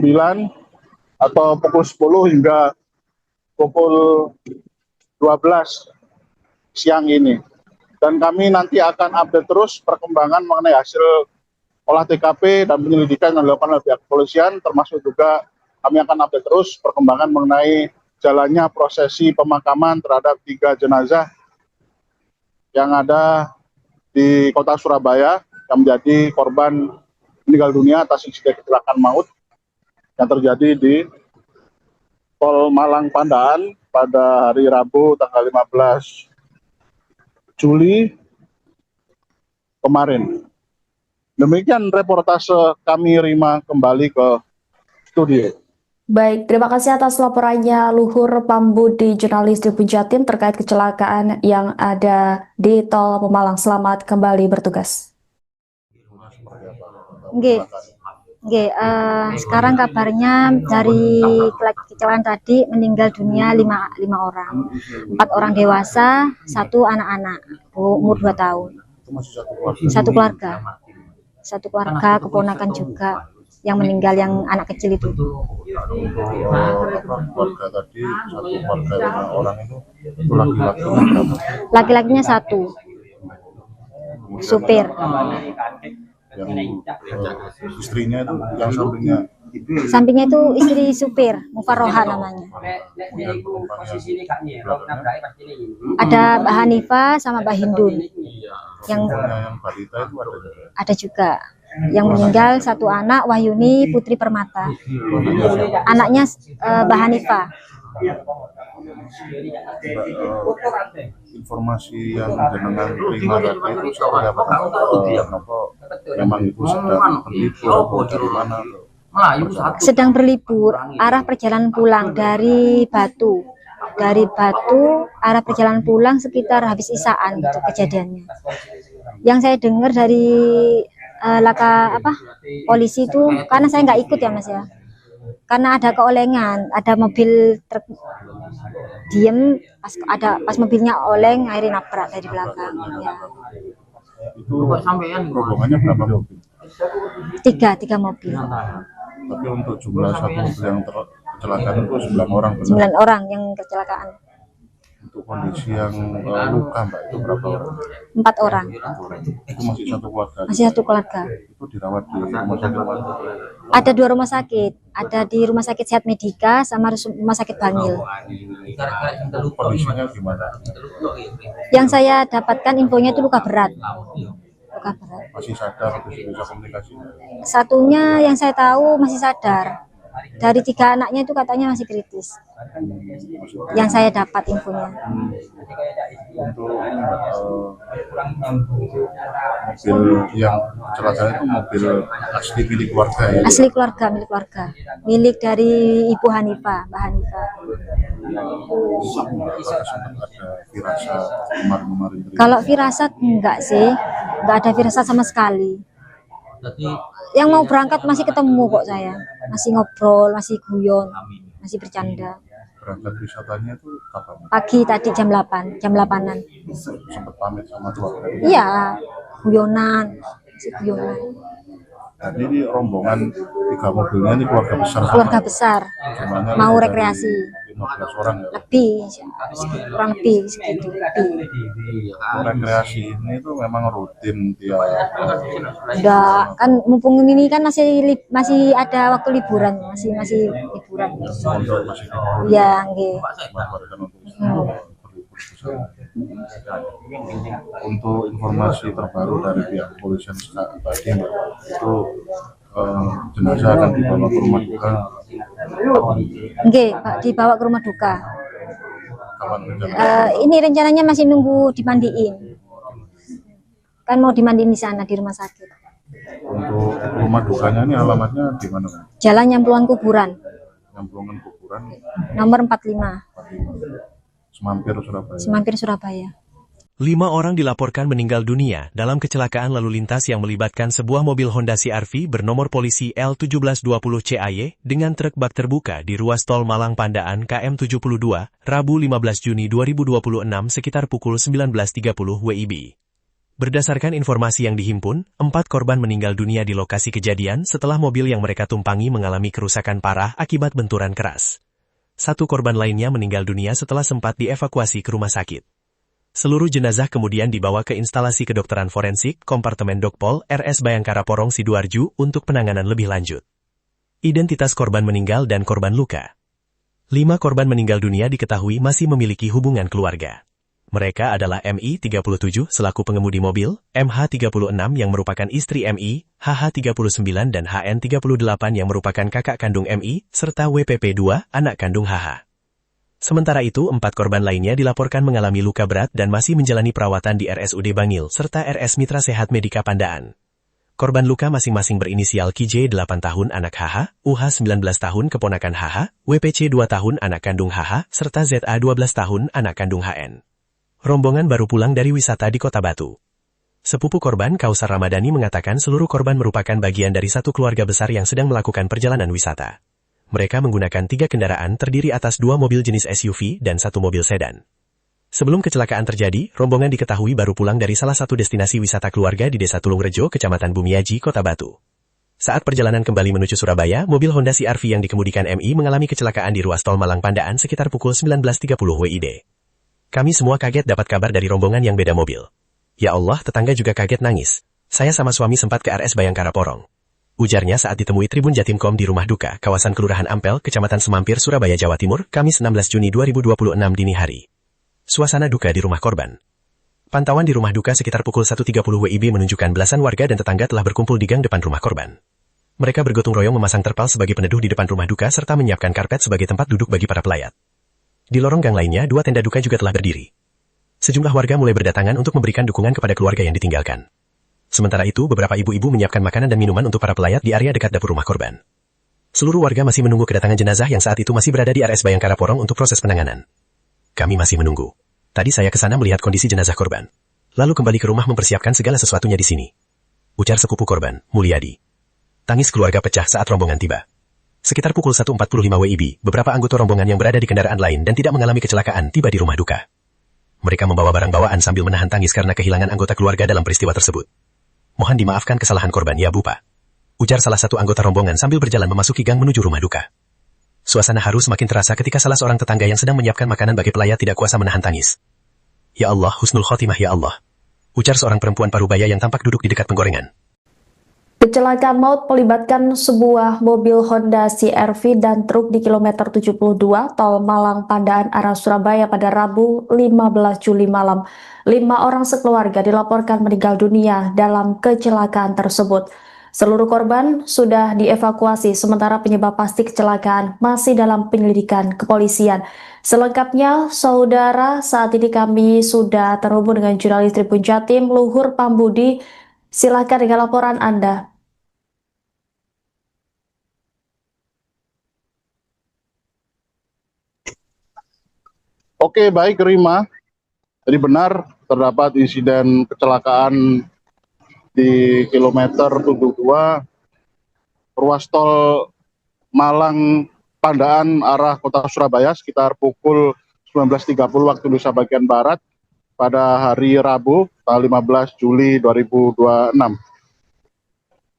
atau pukul 10 hingga pukul 12 siang ini. Dan kami nanti akan update terus perkembangan mengenai hasil olah TKP dan penyelidikan yang dilakukan oleh pihak kepolisian, termasuk juga kami akan update terus perkembangan mengenai jalannya prosesi pemakaman terhadap 3 jenazah yang ada di kota Surabaya yang menjadi korban meninggal dunia atas insiden kecelakaan maut yang terjadi di Tol Malang Pandaan pada hari Rabu tanggal 15 Juli kemarin. Demikian reportase kami, Rima, kembali ke studio. Baik, terima kasih atas laporannya Luhur Pambudi, jurnalis Tribun Jatim terkait kecelakaan yang ada di Tol Pemalang. Selamat kembali bertugas. Sekarang kabarnya dari kecelakaan tadi meninggal dunia 5 orang, 4 orang dewasa, 1 anak-anak umur 2 tahun, satu keluarga keponakan juga yang meninggal, yang anak kecil itu. Keluarga tadi, satu keluarga 5 orang itu laki-laki. Laki-lakinya 1, supir. Yang istrinya itu yang sampingnya itu istri supir, Mufaroha namanya. Ada Mbak Hanifah sama Mbak Hindun. Yang balita itu ada juga. Yang meninggal 1 anak, Wahyuni Putri Permata. Anaknya Mbak Hanifah. Informasi yang jenengan terima tadi itu seperti apa? Memang itu sedang berlibur dari mana? Sedang berlibur, arah perjalanan pulang dari Batu. Dari Batu, arah perjalanan pulang sekitar habis isaan itu kejadiannya. Yang saya dengar dari polisi itu, karena saya nggak ikut ya Mas ya, karena ada keolengan, ada mobil truk diem, pas mobilnya oleng, akhirnya nabrak dari belakang ya. Itu rombongannya berapa mobil? 3 mobil. Tapi untuk jumlah satu mobil yang kecelakaan itu 9 orang. 9 orang yang kecelakaan. Untuk kondisi yang luka, Mbak, itu berapa orang? 4 orang. Itu masih satu keluarga? Masih satu keluarga. Itu dirawat di rumah sakit mana? Ada 2 rumah sakit. Ada di Rumah Sakit Sehat Medika sama Rumah Sakit Bangil. Kondisinya gimana? Yang saya dapatkan infonya itu luka berat. Luka berat. Masih sadar, bisa komunikasi? Satunya yang saya tahu masih sadar. Dari 3 anaknya itu katanya masih kritis. Yang saya dapat infonya. Untuk mobil yang kecelakaan itu mobil asli milik keluarga ya? Asli keluarga, milik keluarga. Milik dari Ibu Hanifah, Mbak Hanifah. Kalau firasat enggak sih, enggak ada firasat sama sekali. Yang mau berangkat masih ketemu kok saya, masih ngobrol, masih guyon, masih bercanda. Berangkat wisatanya itu kapan? Pagi tadi jam 8-an. Sempat pamit sama keluarga? Iya, guyonan, masih guyonan. Dan ini rombongan 3 mobilnya ini keluarga besar. Keluarga besar, mau rekreasi. 15 orang ya. Lebih, kurang lebih segitu. Rekreasi ini tuh memang rutin tiap Udah kan mumpung ini kan masih ada waktu liburan, masih liburan. pondok masih Iya, nggih. dimanfaatkan untuk berlibur bersama. Untuk informasi terbaru dari pihak kepolisian tadi, Mbak, itu jenazah akan dibawa ke rumah duka. Nggih, Pak, dibawa ke rumah duka. Kapan rencana? Ini rencananya masih nunggu dimandiin. Kan mau dimandiin di sana di rumah sakit. Untuk rumah dukanya ini alamatnya di mana, Mbak? Jalan Nyambluan Kuburan, Nyambungan Kuburan nomor 45, 45, Semampir, Surabaya. Semampir, Surabaya. 5 orang dilaporkan meninggal dunia dalam kecelakaan lalu lintas yang melibatkan sebuah mobil Honda CR-V bernomor polisi L1720CAY dengan truk bak terbuka di ruas tol Malang Pandaan KM 72, Rabu 15 Juni 2026 sekitar pukul 19.30 WIB. Berdasarkan informasi yang dihimpun, 4 korban meninggal dunia di lokasi kejadian setelah mobil yang mereka tumpangi mengalami kerusakan parah akibat benturan keras. 1 korban lainnya meninggal dunia setelah sempat dievakuasi ke rumah sakit. Seluruh jenazah kemudian dibawa ke instalasi kedokteran forensik Kompartemen Dokpol RS Bayangkara Porong Sidoarjo untuk penanganan lebih lanjut. Identitas korban meninggal dan korban luka. 5 korban meninggal dunia diketahui masih memiliki hubungan keluarga. Mereka adalah MI 37 selaku pengemudi mobil, MH 36 yang merupakan istri MI, HH 39 dan HN 38 yang merupakan kakak kandung MI, serta WPP 2, anak kandung HH. Sementara itu, 4 korban lainnya dilaporkan mengalami luka berat dan masih menjalani perawatan di RSUD Bangil serta RS Mitra Sehat Medika Pandaan. Korban luka masing-masing berinisial KJ 8 tahun anak HH, UH 19 tahun keponakan HH, WPC 2 tahun anak kandung HH, serta ZA 12 tahun anak kandung HN. Rombongan baru pulang dari wisata di Kota Batu. Sepupu korban Kausar Ramadhani mengatakan seluruh korban merupakan bagian dari satu keluarga besar yang sedang melakukan perjalanan wisata. Mereka menggunakan 3 kendaraan terdiri atas 2 mobil jenis SUV dan 1 mobil sedan. Sebelum kecelakaan terjadi, rombongan diketahui baru pulang dari salah satu destinasi wisata keluarga di Desa Tulungrejo, Kecamatan Bumiaji, Kota Batu. Saat perjalanan kembali menuju Surabaya, mobil Honda CR-V yang dikemudikan MI mengalami kecelakaan di ruas tol Malang Pandaan sekitar pukul 19.30 WIB. Kami semua kaget dapat kabar dari rombongan yang beda mobil. Ya Allah, tetangga juga kaget nangis. Saya sama suami sempat ke RS Bayangkara Porong. Ujarnya saat ditemui Tribun Jatimkom di Rumah Duka, kawasan Kelurahan Ampel, Kecamatan Semampir, Surabaya, Jawa Timur, Kamis 16 Juni 2026 dini hari. Suasana duka di rumah korban. Pantauan di rumah duka sekitar pukul 1.30 WIB menunjukkan belasan warga dan tetangga telah berkumpul di gang depan rumah korban. Mereka bergotong royong memasang terpal sebagai peneduh di depan rumah duka serta menyiapkan karpet sebagai tempat duduk bagi para pelayat. Di lorong gang lainnya, 2 tenda duka juga telah berdiri. Sejumlah warga mulai berdatangan untuk memberikan dukungan kepada keluarga yang ditinggalkan. Sementara itu, beberapa ibu-ibu menyiapkan makanan dan minuman untuk para pelayat di area dekat dapur rumah korban. Seluruh warga masih menunggu kedatangan jenazah yang saat itu masih berada di RS Bayangkara Porong untuk proses penanganan. Kami masih menunggu. Tadi saya ke sana melihat kondisi jenazah korban. Lalu kembali ke rumah mempersiapkan segala sesuatunya di sini. Ujar sepupu korban, Mulyadi. Tangis keluarga pecah saat rombongan tiba. Sekitar pukul 1.45 WIB, beberapa anggota rombongan yang berada di kendaraan lain dan tidak mengalami kecelakaan tiba di rumah duka. Mereka membawa barang bawaan sambil menahan tangis karena kehilangan anggota keluarga dalam peristiwa tersebut. Mohon dimaafkan kesalahan korban ya Bupa. Ujar salah satu anggota rombongan sambil berjalan memasuki gang menuju rumah duka. Suasana haru semakin terasa ketika salah seorang tetangga yang sedang menyiapkan makanan bagi pelayat tidak kuasa menahan tangis. Ya Allah, husnul khotimah ya Allah. Ujar seorang perempuan parubaya yang tampak duduk di dekat penggorengan. Kecelakaan maut melibatkan sebuah mobil Honda CR-V dan truk di kilometer 72 tol Malang Pandaan arah Surabaya pada Rabu 15 Juli malam. 5 orang sekeluarga dilaporkan meninggal dunia dalam kecelakaan tersebut. Seluruh korban sudah dievakuasi sementara penyebab pasti kecelakaan masih dalam penyelidikan kepolisian. Selengkapnya, saudara, saat ini kami sudah terhubung dengan jurnalis Tribun Jatim, Luhur Pambudi. Silakan dengan laporan Anda. Oke, baik Rima. Jadi benar terdapat insiden kecelakaan di kilometer 72 ruas tol Malang Pandaan arah kota Surabaya sekitar pukul 19.30 waktu Indonesia bagian Barat pada hari Rabu tanggal 15 Juli 2026.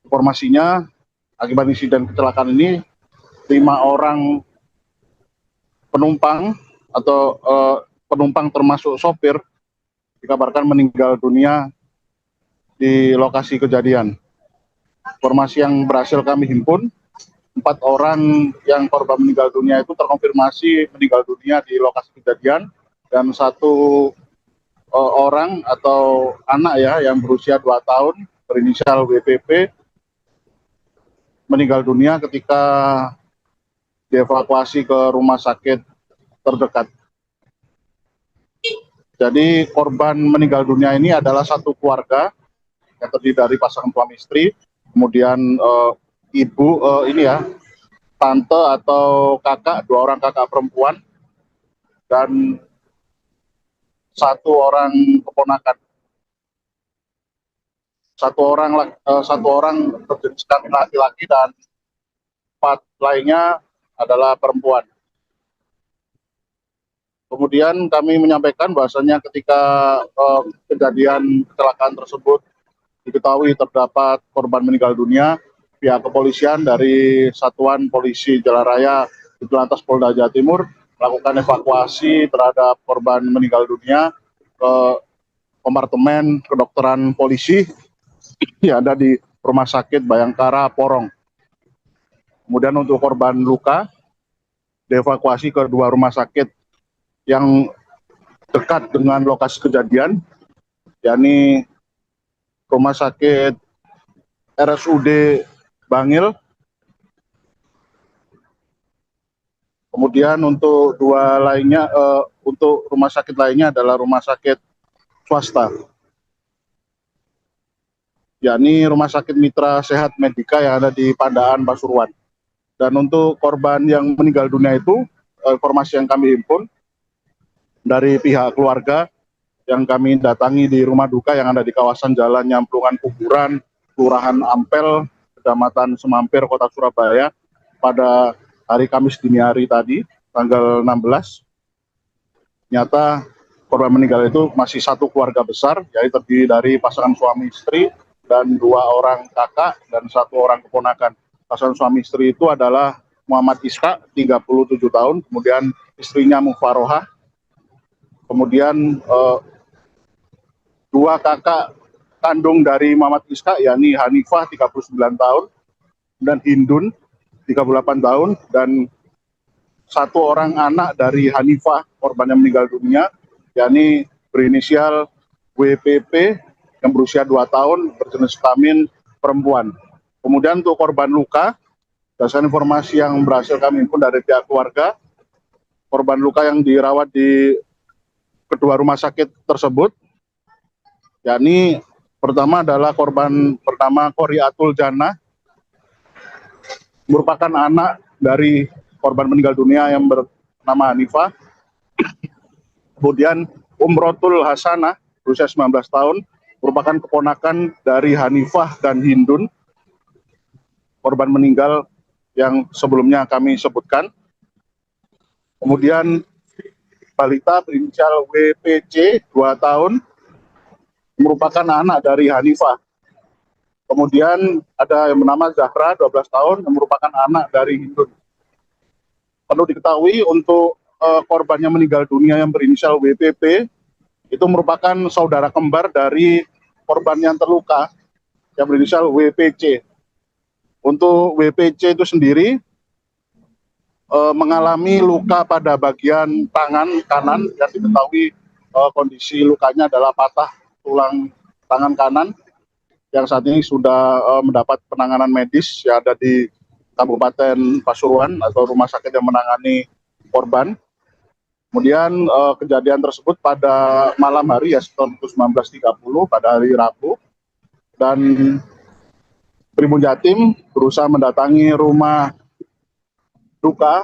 Informasinya, akibat insiden kecelakaan ini 5 orang penumpang atau penumpang termasuk sopir dikabarkan meninggal dunia di lokasi kejadian. Informasi yang berhasil kami himpun, 4 orang yang korban meninggal dunia itu terkonfirmasi meninggal dunia di lokasi kejadian, dan 1 orang atau anak ya yang berusia 2 tahun berinisial WPP meninggal dunia ketika dievakuasi ke rumah sakit terdekat. Jadi korban meninggal dunia ini adalah satu keluarga yang terdiri dari pasangan suami istri, kemudian ibu ini ya, tante atau kakak, 2 orang kakak perempuan, dan 1 orang keponakan. 1 orang berjenis kelamin laki-laki dan 4 lainnya adalah perempuan. Kemudian kami menyampaikan bahwasannya ketika kejadian kecelakaan tersebut diketahui terdapat korban meninggal dunia, pihak kepolisian dari Satuan Polisi Jalan Raya Ditlantas Polda Jawa Timur melakukan evakuasi terhadap korban meninggal dunia ke kompartemen kedokteran polisi yang ada di Rumah Sakit Bayangkara Porong. Kemudian untuk korban luka dievakuasi ke 2 rumah sakit yang dekat dengan lokasi kejadian, yakni Rumah Sakit RSUD Bangil. Kemudian untuk 2 lainnya, untuk rumah sakit lainnya adalah rumah sakit swasta, yakni Rumah Sakit Mitra Sehat Medika yang ada di Pandaan, Pasuruan. Dan untuk korban yang meninggal dunia itu, informasi yang kami himpun dari pihak keluarga yang kami datangi di rumah duka yang ada di kawasan Jalan Nyamplungan Kuburan, Kelurahan Ampel, Kecamatan Semampir, Kota Surabaya, pada hari Kamis dini hari tadi, tanggal 16. Ternyata korban meninggal itu masih 1 keluarga besar, yaitu terdiri dari pasangan suami istri dan 2 orang kakak dan 1 orang keponakan. Pasangan suami istri itu adalah Muhammad Iska, 37 tahun, kemudian istrinya Mufarohah, kemudian 2 kakak kandung dari Muhammad Iska, yakni Hanifah 39 tahun dan Hindun 38 tahun, dan 1 orang anak dari Hanifah korban yang meninggal dunia, yakni berinisial WPP yang berusia 2 tahun berjenis kelamin perempuan. Kemudian untuk korban luka, berdasarkan informasi yang berhasil kami himpun dari pihak keluarga, korban luka yang dirawat di kedua rumah sakit tersebut, yakni pertama adalah korban bernama Qoriatul Jannah, merupakan anak dari korban meninggal dunia yang bernama Hanifah. Kemudian Umrotul Hasanah, berusia 19 tahun, merupakan keponakan dari Hanifah dan Hindun, korban meninggal yang sebelumnya kami sebutkan. Kemudian balita berinisial WPC 2 tahun, merupakan anak dari Hanifah. Kemudian ada yang bernama Zahra 12 tahun yang merupakan anak dari Hindun. Perlu diketahui untuk korban yang meninggal dunia yang berinisial WPP itu merupakan saudara kembar dari korban yang terluka yang berinisial WPC. Untuk WPC itu sendiri mengalami luka pada bagian tangan kanan yang diketahui kondisi lukanya adalah patah tulang tangan kanan yang saat ini sudah mendapat penanganan medis yang ada di Kabupaten Pasuruan atau rumah sakit yang menangani korban. Kemudian kejadian tersebut pada malam hari ya sekitar 19.30 pada hari Rabu, dan Primun Jatim berusaha mendatangi rumah duka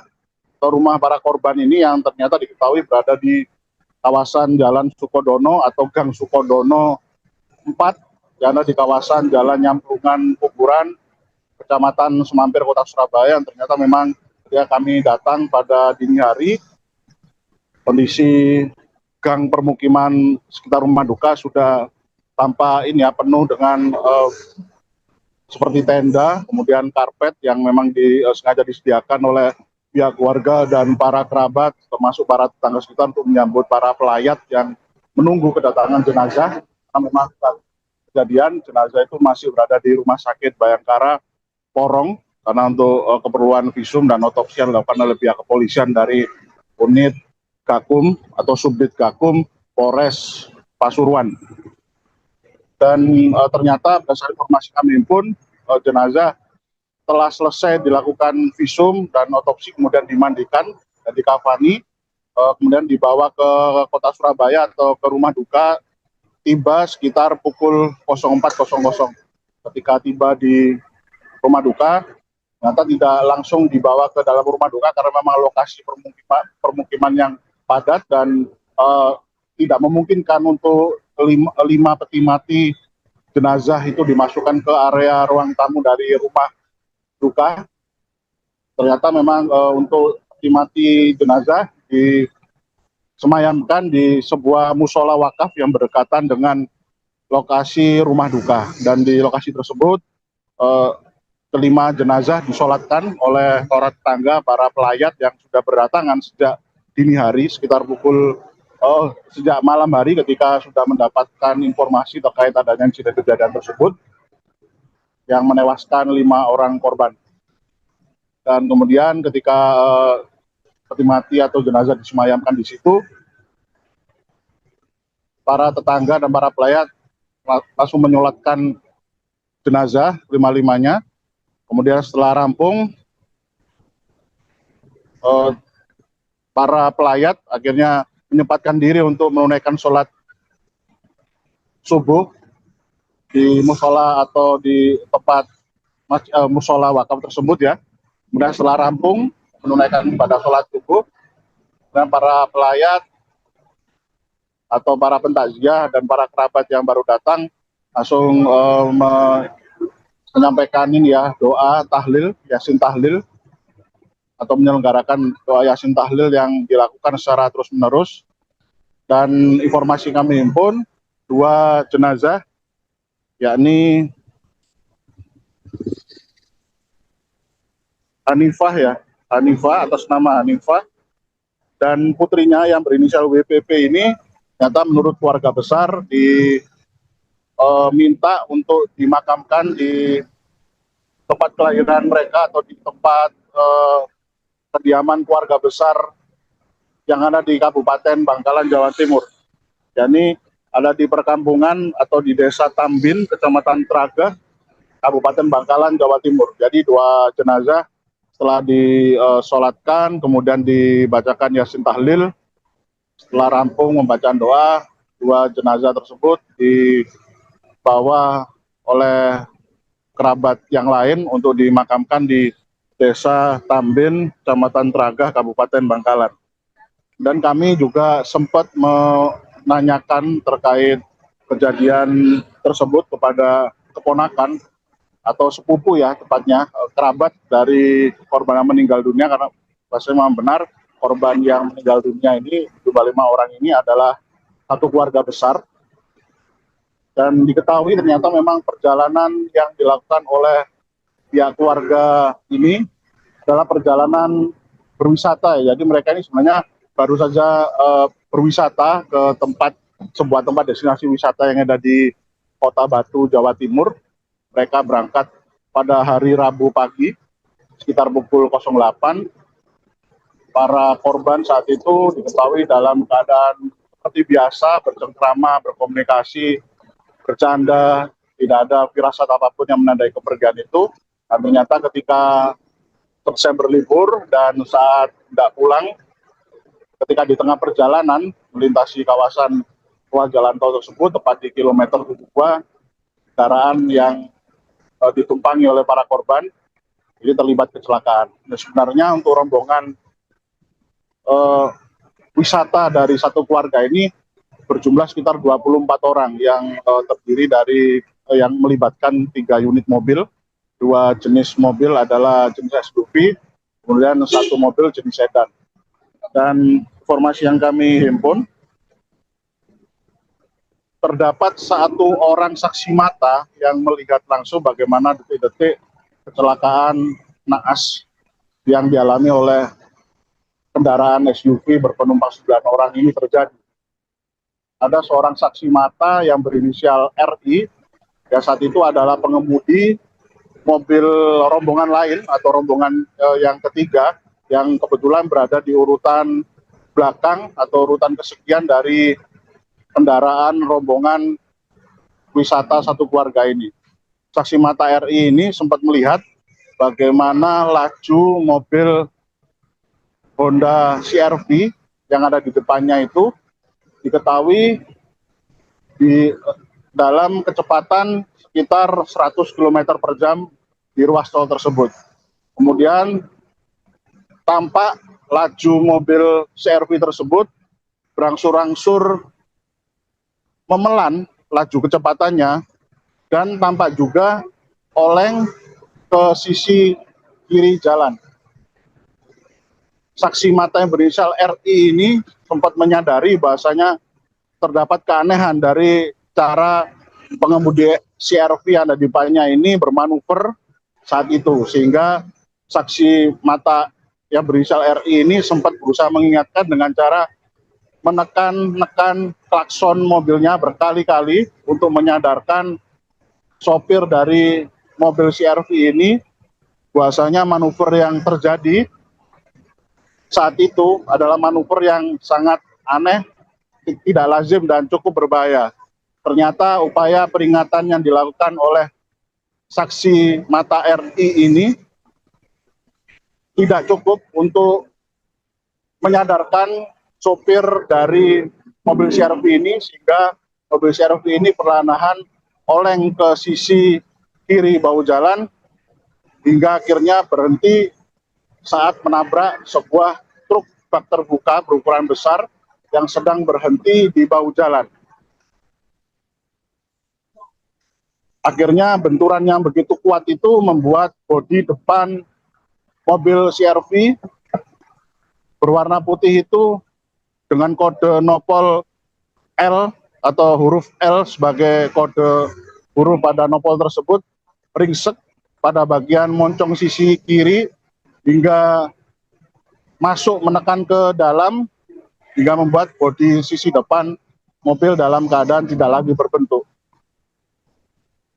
atau rumah para korban ini yang ternyata diketahui berada di kawasan Jalan Sukodono atau Gang Sukodono 4 yang ada di kawasan Jalan Nyamplungan Kuburan, Kecamatan Semampir, Kota Surabaya, yang ternyata memang ketika kami datang pada dini hari, kondisi gang permukiman sekitar rumah duka sudah tampak ini ya, penuh dengan seperti tenda, kemudian karpet yang memang sengaja disediakan oleh pihak keluarga dan para kerabat, termasuk para tetangga sekitar untuk menyambut para pelayat yang menunggu kedatangan jenazah. Karena memang kejadian jenazah itu masih berada di Rumah Sakit Bayangkara Porong, karena untuk keperluan visum dan otopsi yang dilakukan oleh pihak kepolisian dari unit Gakum atau Subdit Gakum Polres Pasuruan. Dan ternyata berdasarkan informasi kami pun jenazah telah selesai dilakukan visum dan otopsi, kemudian dimandikan dan dikafani, kemudian dibawa ke kota Surabaya atau ke rumah duka, tiba sekitar pukul 04.00. Ketika tiba di rumah duka, ternyata tidak langsung dibawa ke dalam rumah duka karena memang lokasi permukiman yang padat dan tidak memungkinkan untuk 5 peti mati jenazah itu dimasukkan ke area ruang tamu dari rumah duka. Ternyata memang untuk peti mati jenazah disemayamkan di sebuah musola wakaf yang berdekatan dengan lokasi rumah duka, dan di lokasi tersebut kelima jenazah disolatkan oleh para tetangga, para pelayat yang sudah berdatangan sejak dini hari, sekitar sejak malam hari ketika sudah mendapatkan informasi terkait adanya insiden kejadian tersebut yang menewaskan 5 orang korban. Dan kemudian ketika peti mati atau jenazah disemayamkan di situ, para tetangga dan para pelayat langsung menyolatkan jenazah 5-limanya. Kemudian setelah rampung, para pelayat akhirnya menyempatkan diri untuk menunaikan sholat subuh di musola atau di tempat musola wakaf tersebut ya. Kemudian setelah rampung menunaikan ibadah sholat subuh, dan para pelayat atau para pentakziah dan para kerabat yang baru datang langsung menyampaikan ini ya, doa tahlil, yasin tahlil, atau menyelenggarakan doa yasin tahlil yang dilakukan secara terus-menerus. Dan informasi kami himpun, 2 jenazah, yakni Hanifah atas nama Hanifah, dan putrinya yang berinisial WPP ini ternyata menurut keluarga besar diminta untuk dimakamkan di tempat kelahiran mereka atau di tempat kediaman keluarga besar yang ada di Kabupaten Bangkalan, Jawa Timur. Yani ada di perkampungan atau di Desa Tambin, Kecamatan Tragah, Kabupaten Bangkalan, Jawa Timur. Jadi 2 jenazah setelah disolatkan, kemudian dibacakan yasin tahlil, setelah rampung membacaan doa, 2 jenazah tersebut dibawa oleh kerabat yang lain untuk dimakamkan di Desa Tambin, Kecamatan Tragah, Kabupaten Bangkalan. Dan kami juga sempat menanyakan terkait kejadian tersebut kepada keponakan atau sepupu ya, tepatnya kerabat dari korban yang meninggal dunia, karena rasanya memang benar korban yang meninggal dunia ini, jumlah 5 orang ini adalah satu keluarga besar. Dan diketahui ternyata memang perjalanan yang dilakukan oleh pihak keluarga ini adalah perjalanan berwisata ya. Jadi mereka ini sebenarnya baru saja berwisata ke sebuah tempat destinasi wisata yang ada di Kota Batu, Jawa Timur. Mereka berangkat pada hari Rabu pagi sekitar pukul 08. Para korban saat itu diketahui dalam keadaan seperti biasa, bercengkrama, berkomunikasi, bercanda, tidak ada firasat apapun yang menandai kepergian itu. Dan ternyata ketika selesai berlibur dan saat tidak pulang, ketika di tengah perjalanan melintasi kawasan ruas jalan tol tersebut, tepat di kilometer 72, kendaraan yang ditumpangi oleh para korban ini terlibat kecelakaan. Dan sebenarnya untuk rombongan wisata dari satu keluarga ini berjumlah sekitar 24 orang yang terdiri dari yang melibatkan 3 unit mobil, 2 jenis mobil adalah jenis SUV, kemudian 1 mobil jenis sedan. Dan informasi yang kami himpun, terdapat 1 orang saksi mata yang melihat langsung bagaimana detik-detik kecelakaan naas yang dialami oleh kendaraan SUV berpenumpang 9 orang ini terjadi. Ada seorang saksi mata yang berinisial RI, yang saat itu adalah pengemudi mobil rombongan lain atau rombongan yang ketiga, yang kebetulan berada di urutan belakang atau urutan kesekian dari kendaraan rombongan wisata satu keluarga ini. Saksi mata RI ini sempat melihat bagaimana laju mobil Honda CR-V yang ada di depannya itu diketahui di dalam kecepatan sekitar 100 km per jam di ruas tol tersebut. Kemudian tampak laju mobil CR-V tersebut berangsur-angsur memelan laju kecepatannya dan tampak juga oleng ke sisi kiri jalan. Saksi mata yang berinisial RI ini sempat menyadari bahwasanya terdapat keanehan dari cara pengemudi CR-V yang ada di depannya ini bermanuver saat itu, sehingga saksi mata yang berinisial RI ini sempat berusaha mengingatkan dengan cara menekan klakson mobilnya berkali-kali untuk menyadarkan sopir dari mobil CR-V ini bahwasanya manuver yang terjadi saat itu adalah manuver yang sangat aneh, tidak lazim dan cukup berbahaya. Ternyata upaya peringatan yang dilakukan oleh saksi mata RI ini tidak cukup untuk menyadarkan sopir dari mobil CR-V ini, sehingga mobil CR-V ini perlahan oleng ke sisi kiri bahu jalan hingga akhirnya berhenti saat menabrak sebuah truk bak terbuka berukuran besar yang sedang berhenti di bahu jalan. Akhirnya benturan yang begitu kuat itu membuat bodi depan mobil CR-V berwarna putih itu dengan kode nopol L atau huruf L sebagai kode huruf pada nopol tersebut ringsek pada bagian moncong sisi kiri hingga masuk menekan ke dalam hingga membuat bodi sisi depan mobil dalam keadaan tidak lagi berbentuk.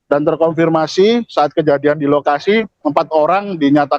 Dan terkonfirmasi saat kejadian di lokasi 4 orang dinyatakan